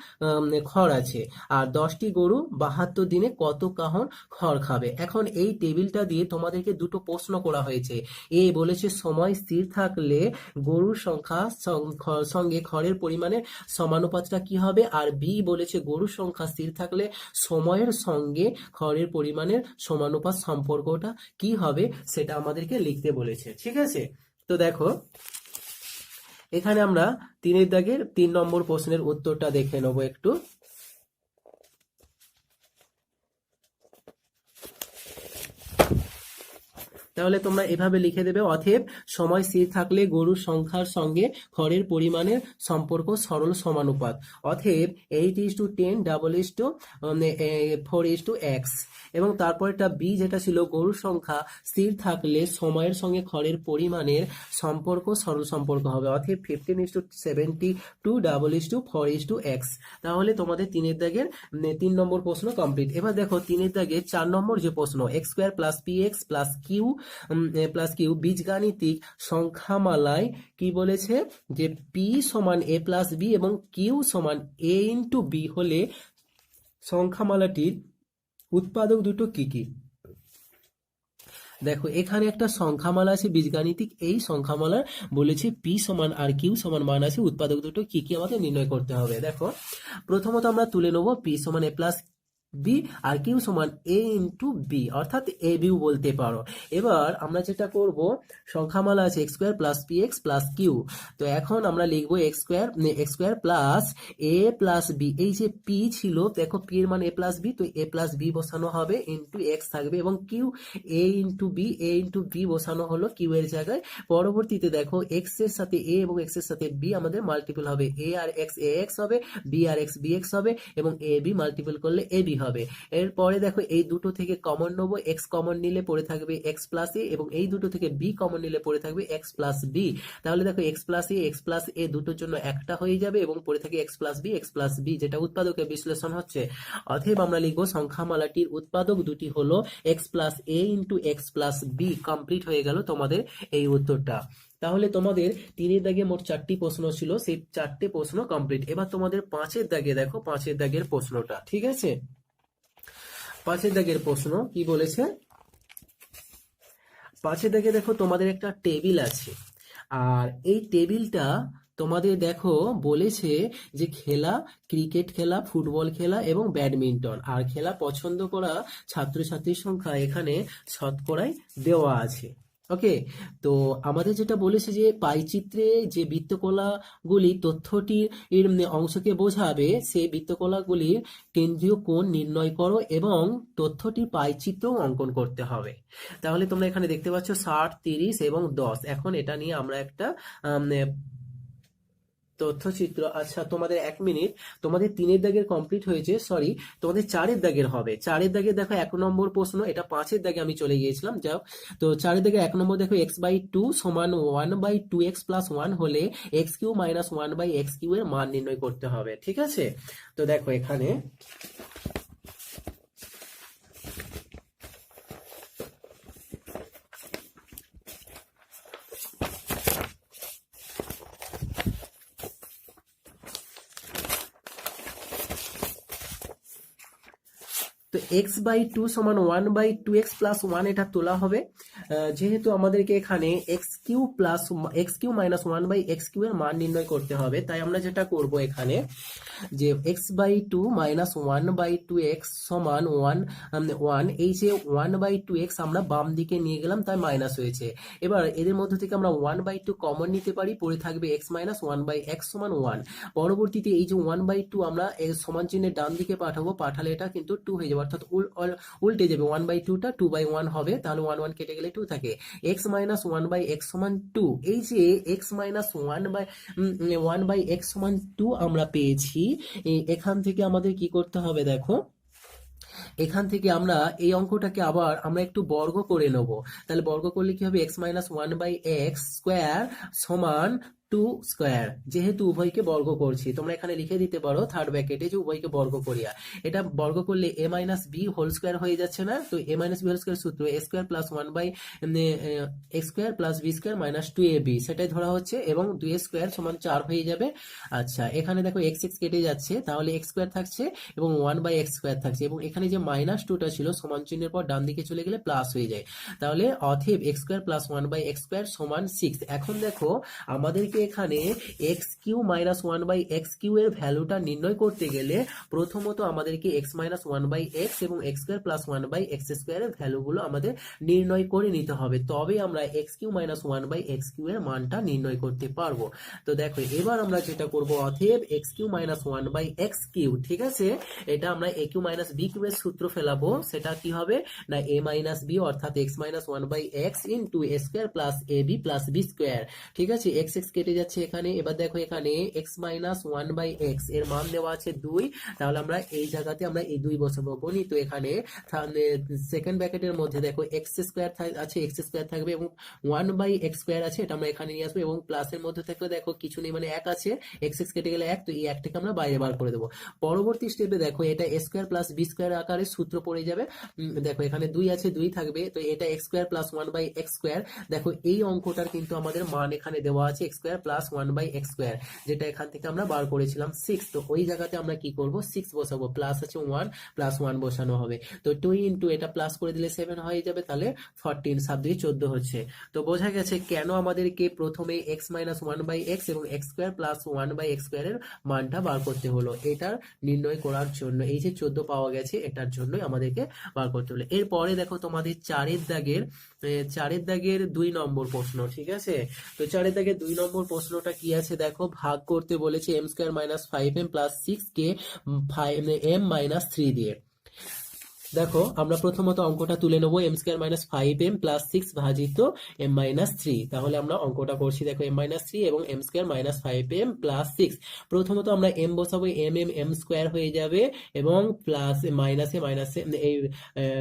খড় আছে। আর 10টি গরু 72 দিনে কত কাহন খড় খাবে। এখন এই টেবিলটা দিয়ে তোমাদেরকে দুটো প্রশ্ন করা হয়েছে। এ বলেছে সময় স্থির থাকলে গরুর সংখ্যা সঙ্গে খড়ের পরিমাণের সমানুপাতটা কি হবে, আর বি বলেছে গরুর সংখ্যা স্থির থাকলে সময়ের সঙ্গে খড়ের পরিমাণের সমানুপাত সম্পর্কটা কি হবে সেটা আমাদেরকে লিখতে বলেছে। ঠিক আছে, তো দেখো এখানে আমরা 3 দাগের 3 নম্বর প্রশ্নের উত্তরটা দেখে নেব একটু। তাহলে তোমরা এভাবে লিখে দেবে, অতএব সময় স্থির থাকলে গরুর সংখ্যার সঙ্গে খড়ের পরিমাণের সম্পর্ক সরল সমানুপাত। অতএব 8:10 4:x। এবং তারপরটা বি যেটা ছিল গরুর সংখ্যা স্থির থাকলে সময়ের সঙ্গে খড়ের পরিমাণের সম্পর্ক সরল সম্পর্ক হবে। অতএব 15:72 4:x। তাহলে তোমাদের 3 দাগের 3 নম্বর প্রশ্ন কমপ্লিট। এবার দেখো 3 দাগের 4 নম্বর যে প্রশ্ন, x² + px + q বীজগাণিতিক সংখ্যামালায় কি বলেছে যে p = a + b এবং q = a × b হলে সংখ্যামালাটির উৎপাদক দুটো কি কি। দেখো এখানে একটা সংখ্যামালা আছে বীজগাণিতিক, এই সংখ্যামালার বলেছে p সমান আর q সমান মান আছে, উৎপাদক দুটো কি কি আমাদের নির্ণয় করতে হবে। দেখো প্রথমত আমরা তুলে নেব p সমান a + b আর q সমান a × b, অর্থাৎ a b বলতে পারো। এবার আমরা যেটা করব, সংখ্যামালা আছে x² + px + q। তো এখন আমরা লিখবো x² + a + b। এই যে p ছিল, দেখো p এর মান a + b, তো a + b বসানো হবে ইনটু x থাকবে, এবং q a × b, a × b বসানো হলো q এর জায়গায়। পরবর্তীতে দেখো x এর সাথে a এবং x এর সাথে b আমাদের মাল্টিপল হবে, a আর x ax হবে, b আর x bx হবে, এবং a b মাল্টিপল করলে a b হবে। এরপরে দেখো এই দুটো থেকে কমন নেবো, x কমন নিলে পড়ে থাকবে x + a, এবং এই দুটো থেকে b কমন নিলে পড়ে থাকবে x + b। তাহলে দেখো x + a দুটোর জন্য একটা হয়ে যাবে এবং পড়ে থাকে x + b, যেটা উৎপাদকের বিশ্লেষণ হচ্ছে। অতএব আমরা লিখবো সংখ্যামালাটির উৎপাদক দুটি হলো x + a × x + b। Complete হয়ে গেল তোমাদের এই উত্তরটা। তাহলে তোমাদের 3 দাগে মোট 4টি প্রশ্ন ছিল, সেই 4টে প্রশ্ন কমপ্লিট। এবার তোমাদের 5 দাগে দেখো, 5 দাগের প্রশ্নটা, ঠিক আছে। 5 দাগের প্রশ্ন কি বলেছে, 5 দাগে দেখো তোমাদের একটা টেবিল আছে, আর এই টেবিলটা তোমাদের দেখো বলেছে যে খেলা, ক্রিকেট খেলা, ফুটবল খেলা এবং ব্যাডমিন্টন, আর খেলা পছন্দ করা ছাত্রছাত্রীর সংখ্যা এখানে শতকরায় দেওয়া আছে। ওকে, তো আমাদের যেটা বলেছে যে পাইচিত্রে যে বৃত্তকলাগুলি তথ্যটির অংশকে বোঝাবে, সেই বৃত্তকলাগুলির কেন্দ্রীয় কোণ নির্ণয় করো এবং তথ্যটির পাইচিত্র অঙ্কন করতে হবে। তাহলে তোমরা এখানে দেখতে পাচ্ছ 60, 30 এবং 10। এখন এটা নিয়ে আমরা একটা তথ্যচিত্র। আচ্ছা তোমাদের 1 মিনিট, তোমাদের 3 দাগের কমপ্লিট হয়েছে, সরি তোমাদের 4 দাগের হবে। 4 দাগের দেখো 1 নম্বর প্রশ্ন, এটা 5 দাগে আমি চলে গিয়েছিলাম, যাও। তো 4 দাগে 1 নম্বর দেখো x/2 = 1/2x + 1 হলে x³ - 1/x³ এর মান নির্ণয় করতে হবে। ঠিক আছে, তো দেখো এখানে তো x/2 = 1/2x + 1 এটা তোলা হবে, যেহেতু আমাদেরকে এখানে x³ - 1/x³ এর মান নির্ণয় করতে হবে, তাই আমরা যেটা করব এখানে যে x/2 - 1/2x = 1, এই যে 1/2x আমরা বাম দিকে নিয়ে গেলাম, তাই মাইনাস হয়েছে। এবার এদের মধ্যে থেকে আমরা 1/2 কমন নিতে পারি, পড়ে থাকবে x - 1/x = 1। পরবর্তীতে এই যে 1/2 আমরা সমান চিহ্নের ডান দিকে পাঠালে এটা কিন্তু 2 হয়ে যাবে, অর্থাৎ উল্টে যাবে, 1/2টা 2/1 হবে, তাহলে 1 1 কেটে গেলে 2 থাকে। x - 1/x = 2, এই যে x - 1/x = 2 আমরা পেয়েছি। এখান থেকে আমাদের কি করতে হবে, দেখো এখান থেকে আমরা এই অঙ্কটাকে আবার আমরা একটু বর্গ করে নেব। তাহলে বর্গ করলে কি হবে, x - 1/x² = টু স্কোয়ার, যেহেতু উভয়কে বর্গ করছি তোমরা এখানে লিখে দিতে পারো থার্ড ব্র্যাকেটে যে উভয়কে বর্গ করিয়া, এটা বর্গ করলে A minus B whole square হয়ে যাচ্ছে না, তো A minus B whole square সূত্র A square plus 1/, X square plus B square minus 2ab, সেটাই ধরা হচ্ছে, এবং 2 স্কোয়ার সমান 4 হয়ে যাবে। আচ্ছা, এখানে দেখো এক্স এক্স কেটে যাচ্ছে, তাহলে এক্স স্কোয়ার থাকছে এবং 1/x স্কোয়ার থাকছে, এবং এখানে যে মাইনাস 2টা ছিল সমান চিহ্নের পর ডান দিকে চলে গেলে প্লাস হয়ে যায়, তাহলে অতএব x square plus 1/x square সমান 6। এখন দেখো আমাদেরকে এখানে x Q minus 1/x Q এর ভ্যালুটা নির্ণয় করতে গেলে প্রথমত আমাদেরকে এক্স মাইনাস 1/x এবং x square plus 1/x square এর ভ্যালুগুলো আমাদের নির্ণয় করে নিতে হবে, তবে আমরা x Q minus 1/x Q এর মানটা নির্ণয় করতে পারবো। তো দেখো এবার আমরা যেটা করবো, অতএব x Q minus 1/x Q, ঠিক আছে, এটা আমরা এ কিউ মাইনাস বি কিউ এর সূত্র ফেলাবো, সেটা কি হবে না এ মাইনাস বি অর্থাৎ x minus 1/x into A square plus A B plus B square, ঠিক আছে, এক্স এক্স কেটে যাচ্ছে এখানে। এবার দেখো এখানে এক্স মাইনাস 1/x এর মান দেওয়া আছে 2, তাহলে আমরা এই জায়গাতে আমরা এই 2 বসাবো, গণিত এখানে সেকেন্ড ব্র্যাকেটের মধ্যে দেখো এক্স স্কোয়ার আছে, এক্স স্কোয়ার থাকবে এবং 1/x স্কোয়ার আছে, এটা আমরা এখানে নিয়ে আসবো, এবং প্লাসের মধ্যে থেকে দেখো কিছু নেই মানে 1 আছে, এক্স এক্স কেটে গেলে 1, তো এই 1টাকে আমরা বাইরে বার করে দেবো। পরবর্তী স্টেপে দেখো এটা এ স্কোয়ার প্লাস বি স্কোয়ার আকারে সূত্র পড়ে যাবে, দেখো এখানে 2 আছে, 2 থাকবে, তো এটা x square plus 1/x square, দেখো এই অঙ্কটার কিন্তু আমাদের মান এখানে দেওয়া আছে x square plus 1/x square, যেটা এখান থেকে আমরা বার করেছিলাম 6, তো ওই জায়গাতে আমরা কি করব 6 বসাবো, প্লাস আছে 1 প্লাস 1 বসানো হবে, তো 2 ইন্টু এটা প্লাস করে দিলে 7 হয়ে যাবে, তাহলে 14 7 2 14 হচ্ছে। তো বোঝা গেছে কেন আমাদেরকে প্রথমে এক্স মাইনাস 1/x এবং x square plus 1/x square এর মানটা বার করতে হলো, এটার নির্ণয় করার জন্য, এই যে 14 পাওয়া গেছে এটার জন্যই আমাদেরকে বার করতে হলো। এরপরে দেখো তোমাদের 4 এর দাগের 2 নম্বর প্রশ্ন, ঠিক আছে, তো 4 এর দাগের 2 নম্বর প্রশ্নটা কি আছে দেখো, ভাগ করতে বলেছে M square minus 5m plus 6কে m মাইনাস 3 দিয়ে। দেখো আমরা প্রথমত অঙ্কটা তুলে নেবো, M square minus 5m plus 6 ভাজিত m মাইনাস 3, তাহলে আমরা অঙ্কটা করছি, দেখো m মাইনাস 3 এবং M square minus 5m plus 6, প্রথমত আমরা m বসাবো, m স্কোয়ার হয়ে যাবে এবং প্লাস মাইনাসে মাইনাসে এই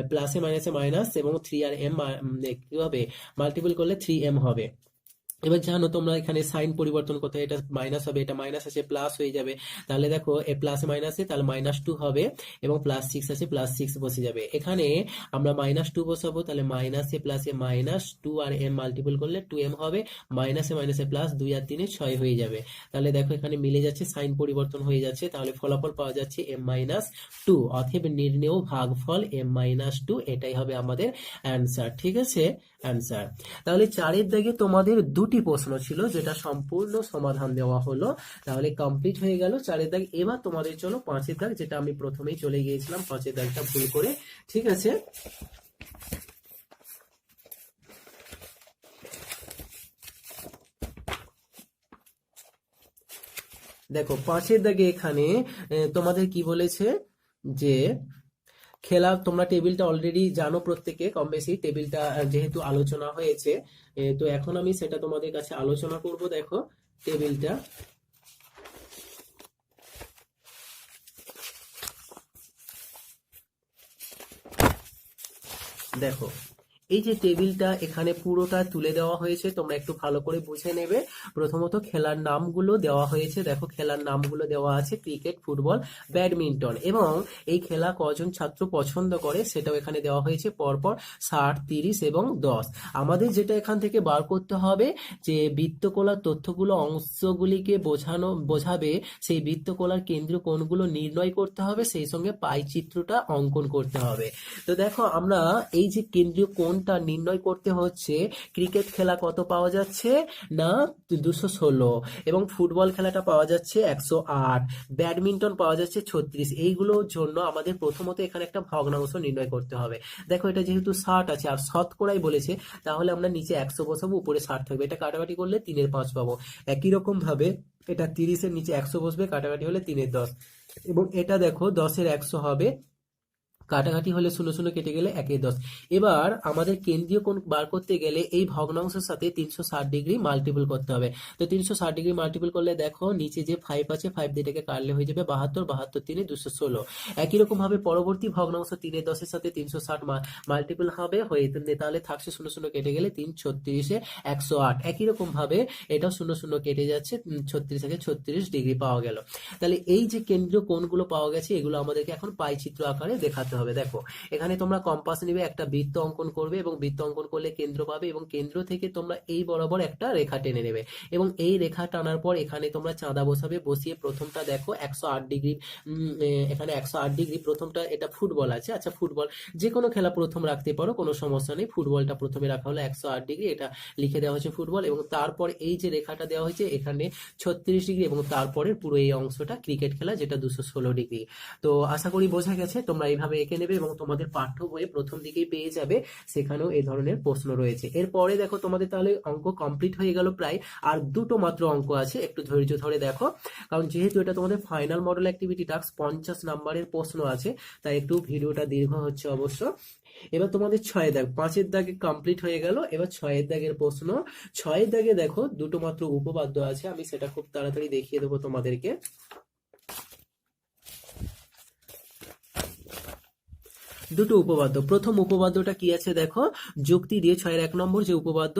প্লাসে মাইনাসে মাইনাস, এবং 3 আর m কি হবে মাল্টিপল করলে 3m হবে। এবার জানো তোমরা এখানে সাইন পরিবর্তন করতে, এটা মাইনাস হবে, এটা মাইনাস আছে প্লাস হয়ে যাবে, তাহলে দেখো এ প্লাসে মাইনাসে তাহলে -2 হবে, এবং প্লাস 6 আছে প্লাস 6 বসে যাবে, এখানে আমরা -2 বসাবো, তাহলে মাইনাসে প্লাসে -2 আর m মাল্টিপল করলে 2m হবে, মাইনাসে মাইনাসে প্লাস 2 আর 3 6 হয়ে যাবে, তাহলে দেখো এখানে মিলে যাচ্ছে, সাইন পরিবর্তন হয়ে যাচ্ছে, তাহলে ফলাফল পাওয়া যাচ্ছে m-2, অতএব নির্ণেয় ভাগফল m-2, এটাই হবে আমাদের অ্যান্সার, ঠিক আছে, অ্যান্সার। তাহলে 4 এর দাগে তোমাদের 2টি প্রশ্ন ছিল, যেটা সম্পূর্ণ সমাধান দেওয়া হলো, তাহলে কমপ্লিট হয়ে গেল 4 এর দাগ। এবার তোমাদের চলো 5 এর দাগ, যেটা আমি প্রথমেই চলে গিয়েছিলাম 5 এর দাগটা ভুল করে, ঠিক আছে। দেখো 5 এর দাগে এখানে তোমাদের কি বলেছে যে খেলা, তোমরা টেবিলটা অলরেডি জানো প্রত্যেকে কম বেশি, টেবিলটা যেহেতু আলোচনা হয়েছে, তো এখন আমি সেটা তোমাদের কাছে আলোচনা করব। দেখো টেবিলটা, দেখো এই যে টেবিলটা এখানে পুরোটা তুলে দেওয়া হয়েছে, তোমরা একটু ভালো করে বুঝে নেবে। প্রথমত খেলার নামগুলো দেওয়া হয়েছে, দেখো খেলার নামগুলো দেওয়া আছে ক্রিকেট, ফুটবল, ব্যাডমিন্টন, এবং এই খেলা কজন ছাত্র পছন্দ করে সেটাও এখানে দেওয়া হয়েছে পরপর 60, 30 এবং 10। আমাদের যেটা এখান থেকে বার করতে হবে যে বৃত্তকলার তথ্যগুলো অংশগুলিকে বোঝাবে, সেই বৃত্তকলার কেন্দ্রীয় কোণগুলো নির্ণয় করতে হবে, সেই সঙ্গে পাই চিত্রটা অঙ্কন করতে হবে। তো দেখো আমরা এই যে কেন্দ্রীয় কোণ নির্ণয় করতে হচ্ছে, ক্রিকেট খেলা কত পাওয়া যাচ্ছে না 216, এবং ফুটবল খেলাটা পাওয়া যাচ্ছে 108, ব্যাডমিন্টন পাওয়া যাচ্ছে 36, এইগুলোর জন্য আমাদের প্রথমত এখানে একটা ভগ্নাংশ নির্ণয় করতে হবে। দেখো এটা যেহেতু 60 আছে আর শতকরাই বলেছে, তাহলে আমরা নিচে 100 বসাবো, উপরে 60 থাকবে, এটা কাটাকাটি করলে 3/5 পাবো। একই রকম ভাবে এটা 30 এর নিচে 100 বসবে, কাটাকাটি হলে 3/10, এবং এটা দেখো 10 এর 100 হবে, কাটাকাটি হলে শূন্য শূন্য কেটে গেলে 1 10। এবার আমাদের কেন্দ্রীয় কোণ বার করতে গেলে এই ভগ্নাংশের সাথে 360 ডিগ্রি মাল্টিপল করতে হবে। তো 360 ডিগ্রি মাল্টিপল করলে দেখো নিচে যে 5 আছে 5 দিয়ে এটাকে কাটলে হয়ে যাবে 72, 72 3 216। একই রকম ভাবে পরবর্তী ভগ্নাংশ 3 10 সাথে 360 মাল্টিপল হবে হয়ে তাহলে থাকছে শূন্য শূন্য কেটে গেলে 3 36 108। একই রকম ভাবে এটাও শূন্য শূন্য কেটে যাচ্ছে, 36 থেকে 36 ডিগ্রি পাওয়া গেল। তাহলে এই যে কেন্দ্রীয় কোণগুলো পাওয়া গেছে এগুলো আমাদেরকে এখন পাই চিত্র আকারে দেখাতে হবে। দেখো এখানে তোমরা কম্পাস নিবে, একটা বৃত্ত অঙ্কন করবে এবং বৃত্ত অঙ্কন করলে কেন্দ্র পাবে এবং কেন্দ্র থেকে তোমরা এই বরাবর একটা রেখা টেনে নেবে এবং এই রেখা টানার পর এখানে তোমরা চাঁদা বসাবে। বসিয়ে প্রথমটা দেখো 108 ডিগ্রি, এখানে 108 ডিগ্রি প্রথমটা, এটা ফুটবল আছে, আচ্ছা ফুটবল যে কোনো খেলা প্রথম রাখতে পারো, কোনো সমস্যা নেই। ফুটবলটা প্রথমে রাখা হলো 108 ডিগ্রি, এটা লিখে দেওয়া হয়েছে ফুটবল এবং তারপর এই যে রেখাটা দেওয়া হয়েছে এখানে 36 ডিগ্রি এবং তারপরে পুরো এই অংশটা ক্রিকেট খেলা যেটা 216 ডিগ্রি। তো আশা করি বোঝা গেছে, তোমরা এইভাবে এঁকে নেবে এবং তোমাদের পাঠ্য বইয়ে প্রথম দিকেই পেয়ে যাবে, সেখানেও এই ধরনের প্রশ্ন রয়েছে। এরপরে দেখো তোমাদের তাহলে অঙ্ক কমপ্লিট হয়ে গেল প্রায়, আর দুটো মাত্র অঙ্ক আছে, একটু ধৈর্য ধরে দেখো, কারণ যেহেতু এটা তোমাদের ফাইনাল মডেল অ্যাক্টিভিটি টাস্ক 50 নাম্বারের প্রশ্ন আছে, তাই একটু ভিডিওটা দীর্ঘ হচ্ছে অবশ্য। এবার তোমাদের 6 দাগ, 5-এর দাগে কমপ্লিট হয়ে গেল, এবার 6-এর দাগের প্রশ্ন। 6-এর দাগে দেখো দুটো মাত্র উপপাদ্য আছে, আমি সেটা খুব তাড়াতাড়ি দেখিয়ে দেবো তোমাদেরকে। দুটো উপপাদ্য, প্রথম উপপাদ্যটা কি আছে দেখো, যুক্তি দিয়ে 6-এর 1 নম্বর যে উপপাদ্য,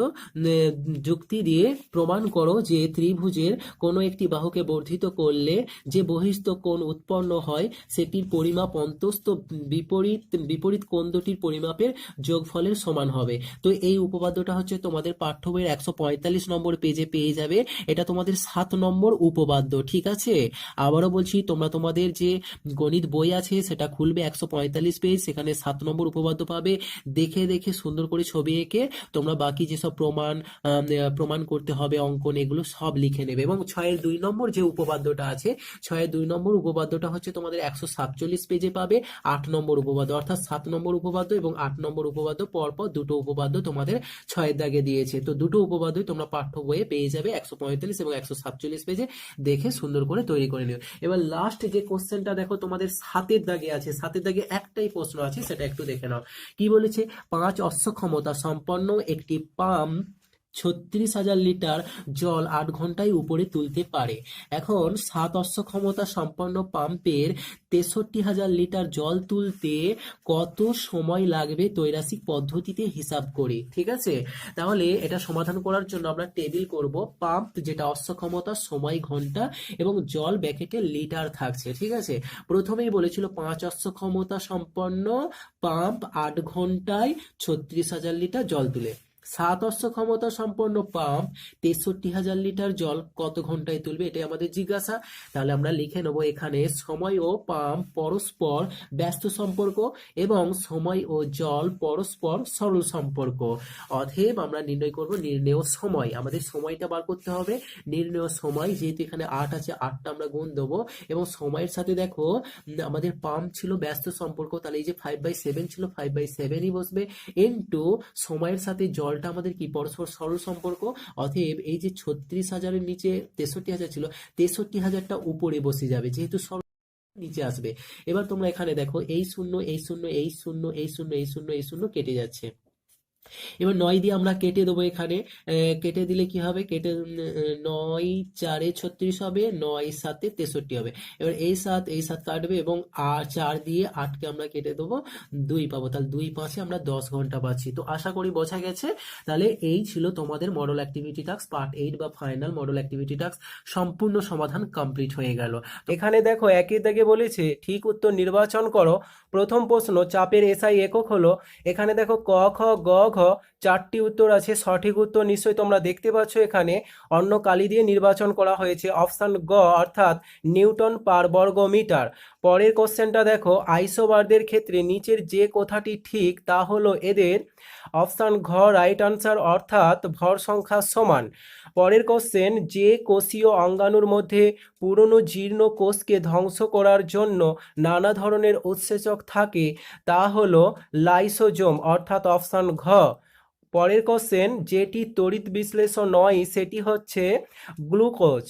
যুক্তি দিয়ে প্রমাণ করো যে ত্রিভুজের কোনো একটি বাহুকে বর্ধিত করলে যে বহিস্থ কোণ উৎপন্ন হয় সেটির পরিমাপ অন্তস্থ বিপরীত বিপরীত কোণ দুটির পরিমাপের যোগফলের সমান হবে। তো এই উপপাদ্যটা হচ্ছে তোমাদের পাঠ্য বইয়ের 145 নম্বর পেজে পেয়ে যাবে, এটা তোমাদের 7 নম্বর উপপাদ্য, ঠিক আছে। আবারও বলছি, তোমরা তোমাদের যে গণিত বই আছে সেটা খুলবে, 145 পেজ, সেখানে 7 নম্বর উপপাদ্য পাবে। দেখে দেখে সুন্দর করে ছবি এঁকে তোমরা বাকি যেসব প্রমাণ করতে হবে অঙ্কন, এগুলো সব লিখে নেবে। এবং 6-এর 2 নম্বর যে উপপাদ্যটা আছে, 6-এর 2 নম্বর উপপাদ্যটা হচ্ছে তোমাদের 147 পেজে পাবে, 8 নম্বর উপপাদ্য, অর্থাৎ 7 নম্বর উপপাদ্য এবং 8 নম্বর উপপাদ্য, পরপর দুটো উপপাদ্য তোমাদের 6-এর দাগে দিয়েছে। তো দুটো উপপাদ্যই তোমরা পাঠ্য বইয়ে পেয়ে যাবে 145 এবং 147 পেজে, দেখে সুন্দর করে তৈরি করে নিও। এবার লাস্ট যে কোশ্চেনটা দেখো তোমাদের 7-এর দাগে আছে, 7-এর দাগে একটাই প্রশ্ন আছে, সেটা একটু দেখে নাও। কি বলেছে, 5 অশ্ব ক্ষমতা সম্পন্ন একটি পাম্প 36,000 লিটার জল 8 ঘন্টায় উপরে তুলতে পারে। এখন 7 অশ্ব ক্ষমতা সম্পন্ন পাম্পের 63,000 লিটার জল তুলতে কত সময় লাগবে তৈরাসিক পদ্ধতিতে হিসাব করি, ঠিক আছে। তাহলে এটা সমাধান করার জন্য আমরা টেবিল করব, পাম্প যেটা অশ্ব ক্ষমতা, সময় ঘন্টা এবং জল ব্যাকেটে লিটার থাকছে, ঠিক আছে। প্রথমেই বলেছিল 5 অশ্ব ক্ষমতা সম্পন্ন পাম্প 8 ঘন্টায় 36,000 লিটার জল তুলে। 7 অশ্ব ক্ষমতা সম্পন্ন পাম্প 63,000 লিটার জল কত ঘন্টায় তুলবে, এটাই আমাদের জিজ্ঞাসা। তাহলে আমরা লিখে নেব এখানে সময় ও পাম্প পরস্পর ব্যস্ত সম্পর্ক এবং সময় ও জল পরস্পর সরল সম্পর্ক। অতএব আমরা নির্ণয় করব নির্ণেয় সময়, আমাদের সময়টা বার করতে হবে। নির্ণেয় সময়, যেহেতু এখানে 8 আছে, 8টা আমরা গুণ দেবো এবং সময়ের সাথে দেখো আমাদের পাম্প ছিল ব্যস্ত সম্পর্ক, তাহলে এই যে 5/7 ছিল, 5/7ই বসবে, ইনটু সময়ের সাথে জলটা আমাদের কি পরস্পর সরল সম্পর্ক। অতএব এই যে 36,000-এর নিচে 63,000 ছিল, 63,000টা উপরে বসে যাবে, যেহেতু সরল নিচে আসবে। এবার তোমরা এখানে দেখো এই শূন্য এই শূন্য এই শূন্য এই শূন্য এই শূন্য এই শূন্য কেটে যাচ্ছে। এবার 9 দিয়ে আমরা কেটে দেবো এখানে, কেটে দিলে কি হবে, কেটে 9 4 36 হবে, 9 7 63 হবে। এবার এই 7 কাটবে এবং 4 দিয়ে 8কে আমরা কেটে দেবো, 2 পাবো, তাহলে 2 5 আমরা 10 ঘন্টা পাচ্ছি। তো আশা করি বোঝা গেছে। তাহলে এই ছিল তোমাদের মডেল অ্যাক্টিভিটি টাস্ক পার্ট 8 বা ফাইনাল মডেল অ্যাক্টিভিটি টাস্ক, সম্পূর্ণ সমাধান কমপ্লিট হয়ে গেল। এখানে দেখো একই দাগে বলেছে ঠিক উত্তর নির্বাচন করো। প্রথম প্রশ্ন, চাপের এসআই একক হলো, এখানে দেখো ক খ গ ঘ 4টি উত্তর আছে, সঠিক উত্তর নিশ্চয়ই তোমরা দেখতে পাচ্ছ এখানে অন্য কালি দিয়ে নির্বাচন করা হয়েছে, অপশান গ অর্থাৎ নিউটন পার বর্গ মিটার। পরের কোশ্চেনটা দেখো, আইসোবারদের ক্ষেত্রে নিচের যে কথাটি ঠিক তা হলো এদের, অপশান ঘ রাইট আনসার, অর্থাৎ ভর সংখ্যা সমান। পরের কোশ্চেন, যে কোষীয় অঙ্গাণুর মধ্যে পুরনো জীর্ণ কোষকে ধ্বংস করার জন্য নানা ধরনের উৎসেচক থাকে তা হলো লাইসোজোম, অর্থাৎ অপশান ঘ। পরের কোশ্চেন, যেটি তড়িৎ বিশ্লেষণ নয় সেটি হচ্ছে গ্লুকোজ।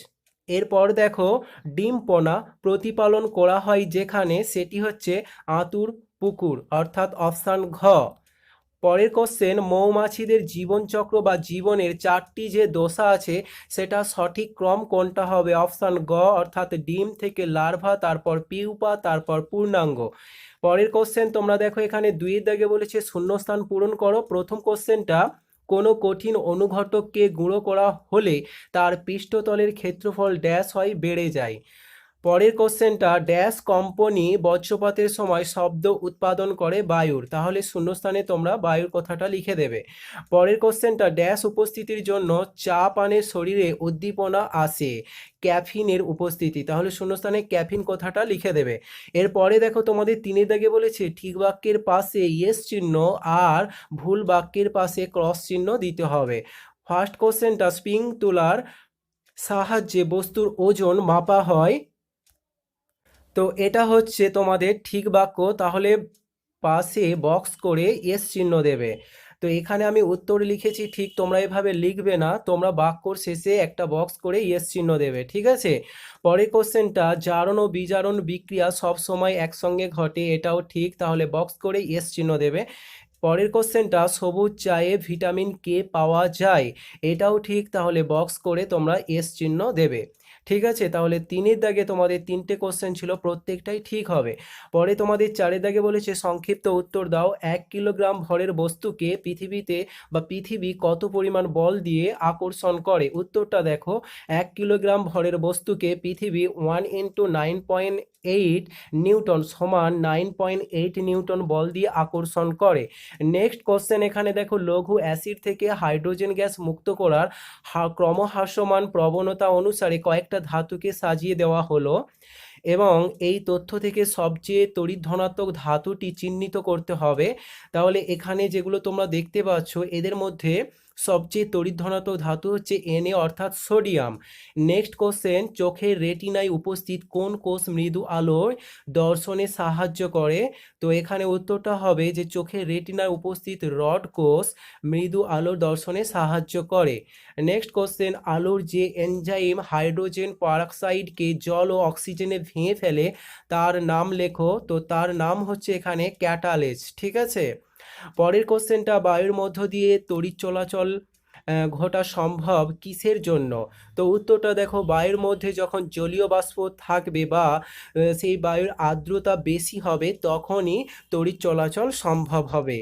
এরপর দেখো, ডিম পোনা প্রতিপালন করা হয় যেখানে, সেটি হচ্ছে আঁতুড় পুকুর, অর্থাৎ অপশান ঘ। পরের কোশ্চেন, মৌমাছিদের জীবনচক্র বা জীবনের 4টি যে দশা আছে সেটা সঠিক ক্রম কোনটা হবে? অপশান গ, অর্থাৎ ডিম থেকে লার্ভা, তারপর পিউপা, তারপর পূর্ণাঙ্গ। পরের কোশ্চেন তোমরা দেখো এখানে 2-এর দাগে বলেছে শূন্যস্থান পূরণ করো। প্রথম কোশ্চেনটা, কোনো কঠিন অনুঘটককে গুঁড়ো করা হলে তার পৃষ্ঠতলের ক্ষেত্রফল ড্যাশ হয়, বেড়ে যায়। পরের কোশ্চেনটা, ড্যাশ কম্পনি বজ্রপাতের সময় শব্দ উৎপাদন করে বায়ুর, তাহলে শূন্যস্থানে তোমরা বায়ুর কথাটা লিখে দেবে। পরের কোশ্চেনটা, ড্যাশ উপস্থিতির জন্য চা পানের শরীরে উদ্দীপনা আসে, ক্যাফিনের উপস্থিতি, তাহলে শূন্যস্থানে ক্যাফিন কথাটা লিখে দেবে। এরপরে দেখো তোমাদের 3-এর দাগে বলেছে ঠিক বাক্যের পাশে ইয়েস চিহ্ন আর ভুল বাক্যের পাশে ক্রস চিহ্ন দিতে হবে। ফার্স্ট কোশ্চেনটা, স্প্রিং তুলার সাহায্যে বস্তুর ওজন মাপা হয়, তো এটা হচ্ছে তোমাদের ঠিক বাক্য, তাহলে পাশে বক্স করে এস চিহ্ন দেবে। তো এখানে আমি উত্তর লিখেছি ঠিক, তোমরা এভাবে লিখবে না, তোমরা বাক্যর শেষে একটা বক্স করে এস চিহ্ন দেবে, ঠিক আছে। পরের কোশ্চেনটা, জারণ ও বিজারণ বিক্রিয়া সব সময় একসঙ্গে ঘটে, এটাও ঠিক, তাহলে বক্স করে এস চিহ্ন দেবে। পরের কোশ্চেনটা, সবুজ চায়ে ভিটামিন কে পাওয়া যায়, এটাও ঠিক, তাহলে বক্স করে তোমরা এস চিহ্ন দেবে, ঠিক আছে। তাহলে 3-এর দাগে তোমাদের 3টে কোশ্চেন ছিল, প্রত্যেকটাই ঠিক হবে। পরে তোমাদের 4-এর দাগে বলেছে সংক্ষিপ্ত উত্তর দাও, 1 কিলোগ্রাম ভরের বস্তুকে পৃথিবী কত পরিমাণ বল দিয়ে আকর্ষণ করে? উত্তরটা দেখো, 1 কিলোগ্রাম ভরের বস্তুকে পৃথিবী 1 × 9.8 নিউটন সমান 9.8 নিউটন বল দিয়ে আকর্ষণ করে। নেক্সট কোশ্চেন, এখানে দেখো লঘু অ্যাসিড থেকে হাইড্রোজেন গ্যাস মুক্ত করার ক্রমহ্রাসমান প্রবণতা অনুসারে কয়েকটা ধাতুকে সাজিয়ে দেওয়া হলো এবং এই তথ্য থেকে সবচেয়ে তড়িৎ ধনাত্মক ধাতুটি চিহ্নিত করতে হবে। তাহলে এখানে যেগুলো তোমরা দেখতে পাচ্ছ এদের মধ্যে সবচেয়ে তড়িৎ ধনাত্মক ধাতু হচ্ছে Na, অর্থাৎ সোডিয়াম। নেক্সট কোশ্চেন, চোখের রেটিনায় উপস্থিত কোন কোষ মৃদু আলোর দর্শনে সাহায্য করে? তো এখানে উত্তরটা হবে যে চোখের রেটিনায় উপস্থিত রড কোষ মৃদু আলোর দর্শনে সাহায্য করে। নেক্সট কোশ্চেন, আলোর যে এনজাইম হাইড্রোজেন পারঅক্সাইডকে জল ও অক্সিজেনে ভেঙে ফেলে তার নাম লেখো, তো তার নাম হচ্ছে এখানে ক্যাটালেজ, ঠিক আছে। পরের কোশ্চেনটা, বায়ুর মধ্য দিয়ে তড়িৎ চলাচল ঘটা সম্ভব কিসের জন্য? তো উত্তরটা দেখো, বায়ুর মধ্যে যখন জলীয় বাষ্প থাকবে বা সেই বায়ুর আর্দ্রতা বেশি হবে তখনই তড়িৎ চলাচল সম্ভব হবে।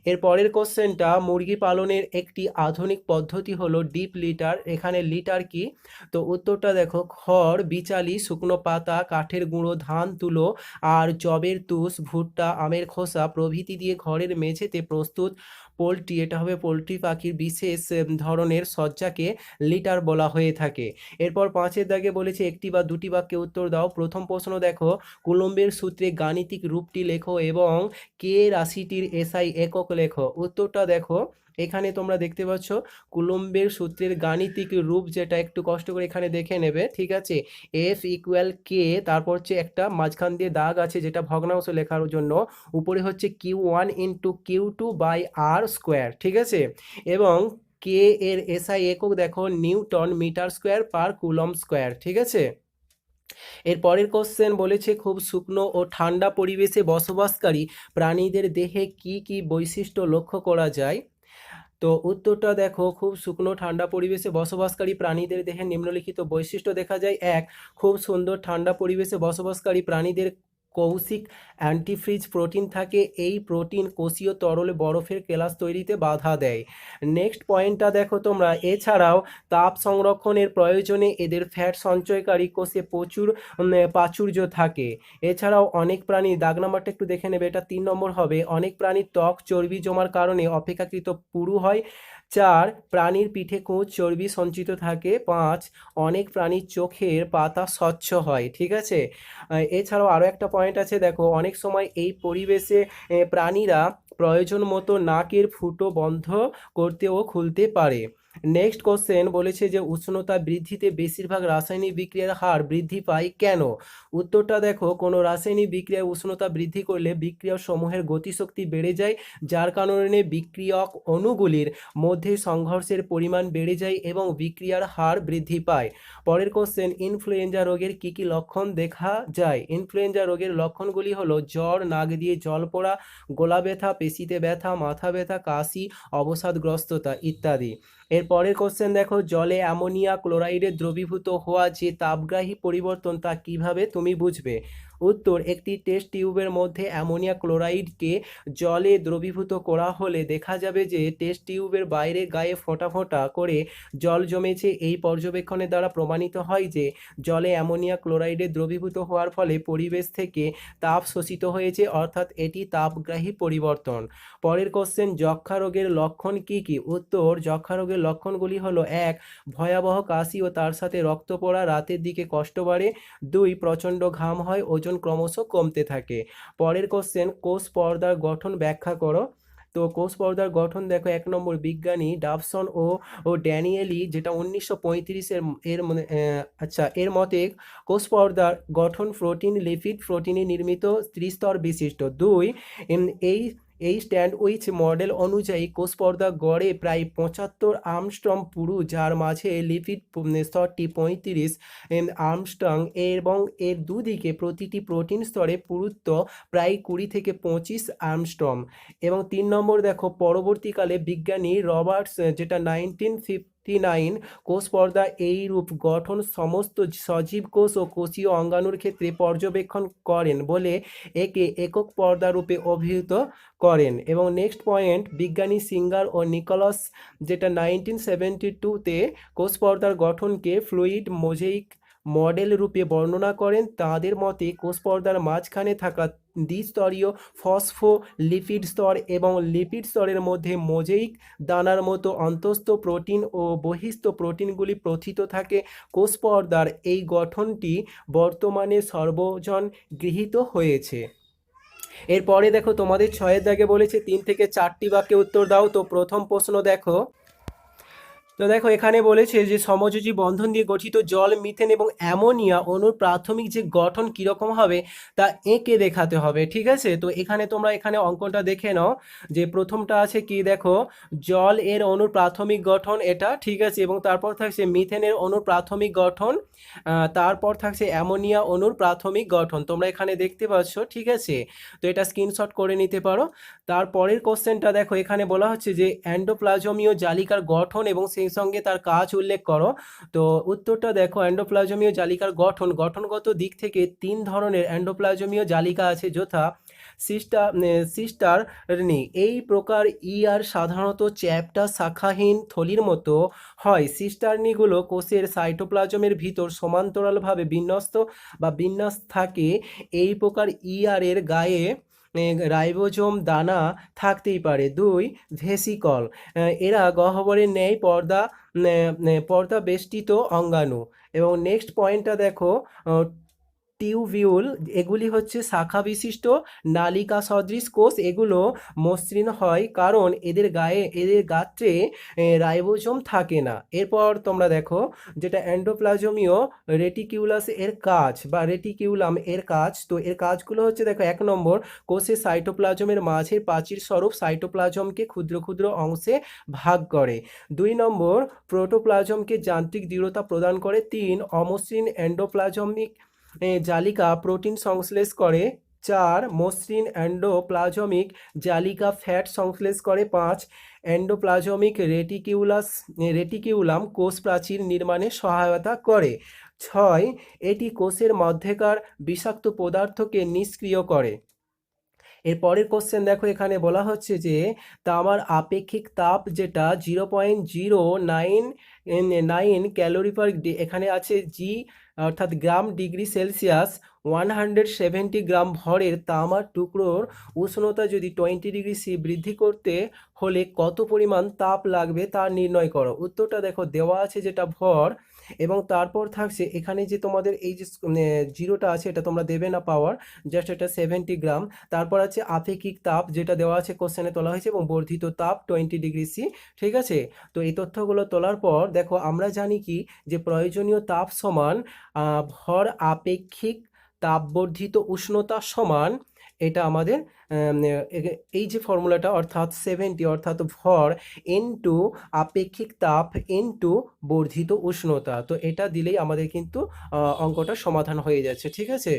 এর পরের কোশ্চেনটা, মুরগি পালনের একটি আধুনিক পদ্ধতি হলো ডিপ লিটার, এখানে লিটার কি? তো উত্তরটা দেখো, খড়, বিচালি, শুকনো পাতা, কাঠের গুঁড়ো, ধান তুলো আর যবের তুষ, ভুট্টা, আমের খোসা প্রভৃতি দিয়ে ঘরের মেঝেতে প্রস্তুত পোলট্রি, এটা হবে পোলট্রি পাখির বিশেষ ধরনের সজ্জাকে লিটার বলা হয়ে থাকে। এরপর 5-এর দাগে বলেছে একটি বা দুটি বাক্যে উত্তর দাও। প্রথম প্রশ্ন দেখো, কুলম্বের সূত্রে গাণিতিক রূপটি লেখো এবং কে রাশিটির এসআই একক লেখো। উত্তরটা দেখো, এখানে তোমরা দেখতে পাচ্ছ কুলম্বের সূত্রের গাণিতিক রূপ, যেটা একটু কষ্ট করে এখানে দেখে নেবে, ঠিক আছে। F=K, তারপর হচ্ছে একটা মাঝখান দিয়ে দাগ আছে যেটা ভগ্নাংশ লেখার জন্য, উপরে হচ্ছে Q1 × Q2/r², ঠিক আছে। এবং কে এর এসআই একক দেখো newton metre square per coulomb square, ঠিক আছে। এর পরের কোশ্চেন বলেছে খুব শুকনো ও ঠান্ডা পরিবেশে বসবাসকারী প্রাণীদের দেহে কি কি বৈশিষ্ট্য লক্ষ্য করা যায়? তো উত্তরটা দেখো, খুব শুকনো ঠান্ডা পরিবেশে বসবাসকারী প্রাণীদের দেহে নিম্নলিখিত বৈশিষ্ট্য দেখা যায়। 1, খুব সুন্দর ঠান্ডা পরিবেশে বসবাসকারী প্রাণীদের কৌশিক অ্যান্টিফ্রিজ প্রোটিন থাকে, এই প্রোটিন কোষীয় তরলে বরফের কেলাস তৈরিতে বাধা দেয়। নেক্সট পয়েন্টটা দেখো তোমরা, এছাড়াও তাপ সংরক্ষণের প্রয়োজনে এদের ফ্যাট সঞ্চয়কারী কোষে প্রচুর প্রাচুর্য থাকে। এছাড়াও অনেক প্রাণী, দাগ নাম্বারটা একটু দেখে নেবে, এটা 3 নম্বর হবে, অনেক প্রাণীর ত্বক চর্বি জমার কারণে অপেক্ষাকৃত পুরু হয়। 4, প্রাণীর পিঠে কোষ চর্বি সঞ্চিত থাকে। 5, অনেক প্রাণীর চোখের পাতা স্বচ্ছ হয়, ঠিক আছে। এছাড়াও আরও একটা পয়েন্ট আছে দেখো, অনেক সময় এই পরিবেশে প্রাণীরা প্রয়োজন মতো নাকের ফুটো বন্ধ করতে ও খুলতে পারে। নেক্সট কোশ্চেন বলেছে যে উষ্ণতা বৃদ্ধিতে বেশিরভাগ রাসায়নিক বিক্রিয়ার হার বৃদ্ধি পায় কেন? উত্তরটা দেখো, কোনো রাসায়নিক বিক্রিয়ায় উষ্ণতা বৃদ্ধি করলে বিক্রিয়ক সমূহের গতিশক্তি বেড়ে যায়, যার কারণে বিক্রিয়ক অণুগুলির মধ্যে সংঘর্ষের পরিমাণ বেড়ে যায় এবং বিক্রিয়ার হার বৃদ্ধি পায়। পরের কোশ্চেন, ইনফ্লুয়েঞ্জা রোগের কি কি লক্ষণ দেখা যায়? ইনফ্লুয়েঞ্জা রোগের লক্ষণগুলি হলো জ্বর, নাক দিয়ে জল পড়া, গলা ব্যথা, পেশিতে ব্যথা, মাথা ব্যথা, কাশি, অবসাদগ্রস্ততা ইত্যাদি। এর পরের কোশ্চেন দেখো, জলে অ্যামোনিয়া ক্লোরাইডের দ্রবীভূত হওয়া যে তাপগ্রাহী পরিবর্তন তা কিভাবে তুমি বুঝবে? উত্তর, একটি টেস্ট টিউবের মধ্যে অ্যামোনিয়া ক্লোরাইডকে জলে দ্রবীভূত করা হলে দেখা যাবে যে টেস্ট টিউবের বাইরে গায়ে ফোঁটা ফোঁটা করে জল জমেছে। এই পর্যবেক্ষণের দ্বারা প্রমাণিত হয় যে জলে অ্যামোনিয়া ক্লোরাইডের দ্রবীভূত হওয়ার ফলে পরিবেশ থেকে তাপ শোষিত হয়েছে, অর্থাৎ এটি তাপগ্রাহী পরিবর্তন। পরের কোশ্চেন, যক্ষ্মা রোগের লক্ষণ কি কি? উত্তর, যক্ষ্মা রোগের লক্ষণগুলি হলো 1. ভয়াবহ কাশি ও তার সাথে রক্ত পড়া, রাতের দিকে কষ্ট বাড়ে। 2. প্রচণ্ড ঘাম হয়, ওজন ক্রমশ কমতে থাকে। পরের কোশ্চেন, কোষ পর্দার গঠন ব্যাখ্যা করো। তো কোষ পর্দার গঠন দেখো, 1 নম্বর, বিজ্ঞানী ডাবসন ও ড্যানিয়েলি যেটা 1935 এর মতে কোষ পর্দার গঠন প্রোটিন, লিপিড, প্রোটিনে নির্মিত ত্রিস্তর বিশিষ্ট। 2. এই স্ট্যান্ডউইচ মডেল অনুযায়ী কোষ পর্দা গড়ে প্রায় 75 আর্মস্ট্রং পুরু, যার মাঝে লিপিড স্তরটি 35 আর্মস্ট্রং এবং এর দুদিকে প্রতিটি প্রোটিন স্তরে পুরুত্ব প্রায় 20 থেকে 25 আর্মস্ট্রং। এবং 3 নম্বর দেখো, পরবর্তীকালে বিজ্ঞানী রবার্টস যেটা 1959 কোষ পর্দা এই রূপ গঠন সমস্ত সজীব কোষ ও কোষীয় অঙ্গাণুর ক্ষেত্রে পর্যবেক্ষণ করেন বলে একে একক পর্দা রূপে অভিহিত করেন। এবং নেক্সট পয়েন্ট, বিজ্ঞানী সিঙ্গার ও নিকোলাস যেটা 1972-তে কোষ পর্দার গঠনকে ফ্লুইড মোজাইক মডেল রূপে বর্ণনা করেন। তাদের মতে কোষ পর্দার মাঝখানে থাকা দ্বিস্তরীয় ফসফোলিপিড স্তর এবং লিপিড স্তরের মধ্যে মোজাইক দানার মতো অন্তঃস্থ প্রোটিন ও বহিস্থ প্রোটিনগুলি প্রথিত থাকে। কোষ পর্দার এই গঠনটি বর্তমানে সর্বজন গৃহীত হয়েছে। এরপরে দেখো, তোমাদের 6 দাগে বলেছে 3 থেকে 4টি বাক্যে উত্তর দাও। তো প্রথম প্রশ্ন দেখো, তো দেখো এখানে বলেছে যে সমযোজী বন্ধন দিয়ে গঠিত জল, মিথেন এবং অ্যামোনিয়া অণুর প্রাথমিক যে গঠন কীরকম হবে তা এঁকে দেখাতে হবে। ঠিক আছে, তো এখানে তোমরা এখানে অঙ্কনটা দেখে নাও যে প্রথমটা আছে কি, দেখো জল এর অণুর প্রাথমিক গঠন এটা, ঠিক আছে, এবং তারপর থাকছে মিথেনের অণুর প্রাথমিক গঠন, তারপর থাকছে অ্যামোনিয়া অণুর প্রাথমিক গঠন, তোমরা এখানে দেখতে পাচ্ছ। ঠিক আছে, তো এটা স্ক্রিনশট করে নিতে পারো। তারপরের কোশ্চেনটা দেখো, এখানে বলা হচ্ছে যে এন্ডোপ্লাজমীয় জালিকার গঠন এবং সেই সঙ্গে তার কাজ উল্লেখ করো। তো উত্তরটা দেখো, এন্ডোপ্লাজমীয় জালিকার গঠনগত দিক থেকে 3 ধরনের এন্ডোপ্লাজমীয় জালিকা আছে, যথা সিস্টারনি। এই প্রকার আর সাধারণত চ্যাপ্টা শাখাহীন থলির মতো হয়। সিস্টারনিগুলো কোষের সাইটোপ্লাজমের ভিতর সমান্তরালভাবে বিন্যাস থাকে। এই প্রকার আর এর গায়ে রাইবোজোম দানা থাকতেই পারে। 2. ভেসিকল, এরা গহ্বরের ন্যায় পর্দা বেষ্টিত অঙ্গাণু। এবং নেক্সট পয়েন্টটা দেখো, টিউবিউল, এগুলি হচ্ছে শাখা বিশিষ্ট নালিকা সদৃশ কোষ। এগুলো মসৃণ হয় কারণ এদের গাত্রে রাইবোজোম থাকে না। এরপর তোমরা দেখো যেটা এন্ডোপ্লাজমীয় রেটিকিউলাস এর কাজ বা রেটিকিউলাম এর কাজ। তো এর কাজগুলো হচ্ছে দেখো, 1 নম্বর, কোষের সাইটোপ্লাজমের মাঝের প্রাচীর স্বরূপ সাইটোপ্লাজমকে ক্ষুদ্র ক্ষুদ্র অংশে ভাগ করে। 2 নম্বর, প্রোটোপ্লাজমকে যান্ত্রিক দৃঢ়তা প্রদান করে। 3. অমসৃণ এন্ডোপ্লাজমিক জালিকা প্রোটিন সংশ্লেষ করে। 4. মসৃণ এন্ডোপ্লাজমিক জালিকা ফ্যাট সংশ্লেষ করে। 5. এন্ডোপ্লাজমিক রেটিকিউলাম কোষ প্রাচীর নির্মাণে সহায়তা করে। 6. এটি কোষের মধ্যেকার বিষাক্ত পদার্থকে নিষ্ক্রিয় করে। এর পরের কোশ্চেন দেখো, এখানে বলা হচ্ছে যে তামার আপেক্ষিক তাপ যেটা 0.099 ক্যালোরি পার ডে, এখানে আছে জি অর্থাৎ গ্রাম ডিগ্রি সেলসিয়াস। 170 গ্রাম ভরের তামার টুকরোর উষ্ণতা যদি 20 ডিগ্রি সি বৃদ্ধি করতে হলে কত পরিমাণ তাপ লাগবে তা নির্ণয় করো। উত্তরটা দেখো দেওয়া আছে, যেটা ভর এবং তারপর থাকছে এখানে যে তোমাদের এই যে জিরোটা আছে এটা তোমরা দেবে না পাওয়ার, জাস্ট এটা 70 গ্রাম। তারপর আছে আপেক্ষিক তাপ যেটা দেওয়া আছে কোশ্চেনে তোলা হয়েছে, এবং বর্ধিত তাপ 20°C। ঠিক আছে, তো এই তথ্যগুলো তোলার পর দেখো আমরা জানি কি যে প্রয়োজনীয় তাপ সমান ভর আপেক্ষিক তাপবর্ধিত উষ্ণতা সমান, এটা আমাদের এই যে ফর্মুলাটা অর্থাৎ 70 অর্থাৎ ভর ইনটু আপেক্ষিক তাপ ইনটু বর্ধিত উষ্ণতা, তো এটা দিলেই আমাদের কিন্তু অঙ্কটা সমাধান হয়ে যাচ্ছে। ঠিক আছে,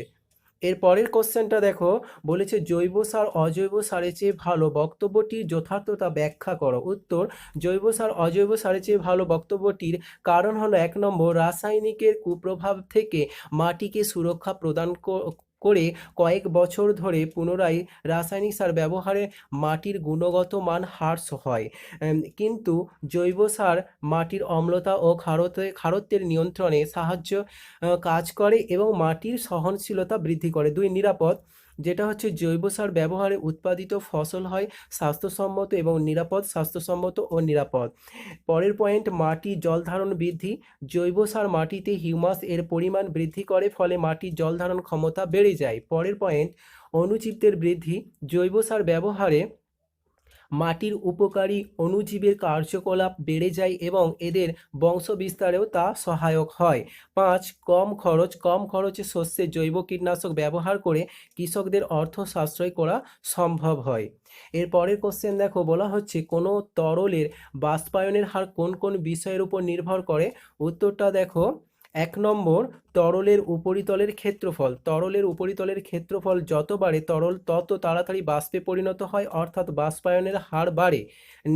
এর পরের কোশ্চেনটা দেখো, বলেছে জৈব সার অজৈব সারের চেয়ে ভালো, বক্তব্যটির যথার্থতা ব্যাখ্যা করো। উত্তর, জৈব সার অজৈব সারের চেয়ে ভালো বক্তব্যটির কারণ হলো 1 নম্বর, রাসায়নিকের কুপ্রভাব থেকে মাটিকে সুরক্ষা প্রদান করে কয়েক বছর ধরে পুনরায় রাসায়নিক সার ব্যবহারে মাটির গুণগত মান হ্রাস হয়, কিন্তু জৈব সার মাটির অম্লতা ও খারত্বের নিয়ন্ত্রণে কাজ করে এবং মাটির সহনশীলতা বৃদ্ধি করে। 2, নিরাপদ, যেটা হচ্ছে জৈব সার ব্যবহারে উৎপাদিত ফসল হয় স্বাস্থ্যসম্মত এবং নিরাপদ, স্বাস্থ্যসম্মত ও নিরাপদ। পরের পয়েন্ট, মাটি জল ধারণ বৃদ্ধি, জৈব সার মাটিতে হিউমাস এর পরিমাণ বৃদ্ধি করে, ফলে মাটির জল ধারণ ক্ষমতা বেড়ে যায়। পরের পয়েন্ট, অণুজীবদের বৃদ্ধি, জৈব সার ব্যবহারে মাটির উপকারী অণুজীবের কার্যকলাপ বেড়ে যায় এবং এদের বংশ বিস্তারেও তা সহায়ক হয়। 5, কম খরচে শস্যে জৈব কীটনাশক ব্যবহার করে কৃষকদের অর্থ সাশ্রয় করা সম্ভব হয়। এর পরের কোশ্চেন দেখো, বলা হচ্ছে কোনো তরলের বাষ্পায়নের হার কোন কোন বিষয়ের উপর নির্ভর করে। উত্তরটা দেখো, 1 নম্বর, তরলের উপরিতলের ক্ষেত্রফল, তরলের উপরিতলের ক্ষেত্রফল যত বাড়ে তরল তত তাড়াতাড়ি বাষ্পে পরিণত হয়, অর্থাৎ বাষ্পায়নের হার বাড়ে।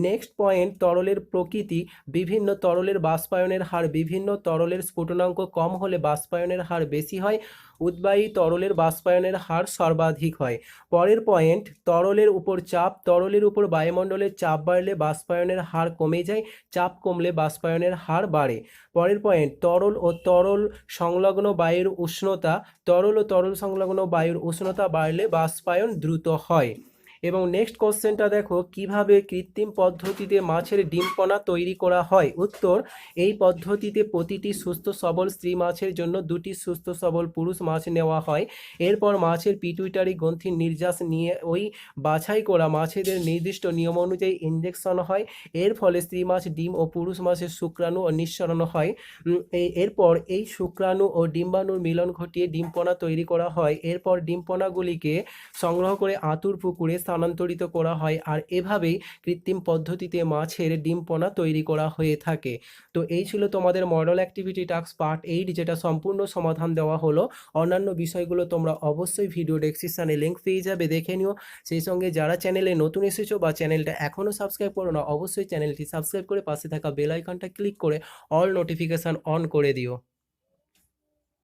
নেক্সট পয়েন্ট, তরলের প্রকৃতি, বিভিন্ন তরলের বাষ্পায়নের হার বিভিন্ন, তরলের স্ফুটনাঙ্ক কম হলে বাষ্পায়নের হার বেশি হয়, উদ্বায়ী তরলের বাষ্পায়নের হার সর্বাধিক হয়। পরের পয়েন্ট, তরলের উপর চাপ, তরলের উপর বায়ুমণ্ডলের চাপ বাড়লে বাষ্পায়নের হার কমে যায়, চাপ কমলে বাষ্পায়নের হার বাড়ে। পরের পয়েন্ট, তরল ও তরল সংলগ্ন বায়ুর উষ্ণতা, তরল ও তরল সংলগ্ন বায়ুর উষ্ণতা বাড়লে বাষ্পায়ন দ্রুত হয়। এবং নেক্সট কোশ্চেনটা দেখো, কিভাবে কৃত্রিম পদ্ধতিতে মাছের ডিমপোনা তৈরি করা হয়। উত্তর, এই পদ্ধতিতে প্রতিটি সুস্থ সবল স্ত্রী মাছের জন্য 2টি সুস্থ সবল পুরুষ মাছ নেওয়া হয়। এরপর মাছের পিটুইটারি গ্রন্থির নির্যাস নিয়ে ওই বাছাই করা মাছেদের নির্দিষ্ট নিয়ম অনুযায়ী ইনজেকশন হয়। এর ফলে স্ত্রী মাছ ডিম ও পুরুষ মাছের শুক্রাণু ও নিঃসরণ হয়। এরপর এই শুক্রাণু ও ডিম্বাণুর মিলন ঘটিয়ে ডিমপোনা তৈরি করা হয়। এরপর ডিমপোনাগুলিকে সংগ্রহ করে আঁতুর পুকুরে স্থানান্তরিত করা হয়, আর এভাবেই কৃত্রিম পদ্ধতিতে মাছের ডিমপোনা তৈরি করা হয়ে থাকে। তো এই ছিল তোমাদের মডেল অ্যাক্টিভিটি টাস্ক পার্ট 8, যেটা সম্পূর্ণ সমাধান দেওয়া হলো। অন্যান্য বিষয়গুলো তোমরা অবশ্যই ভিডিও ডেসক্রিপশনে লিঙ্ক পেয়ে যাবে, দেখে নিও। সেই সঙ্গে যারা চ্যানেলে নতুন এসেছো বা চ্যানেলটা এখনও সাবস্ক্রাইব করো না, অবশ্যই চ্যানেলটি সাবস্ক্রাইব করে পাশে থাকা বেল আইকনটা ক্লিক করে অল নোটিফিকেশান অন করে দিও।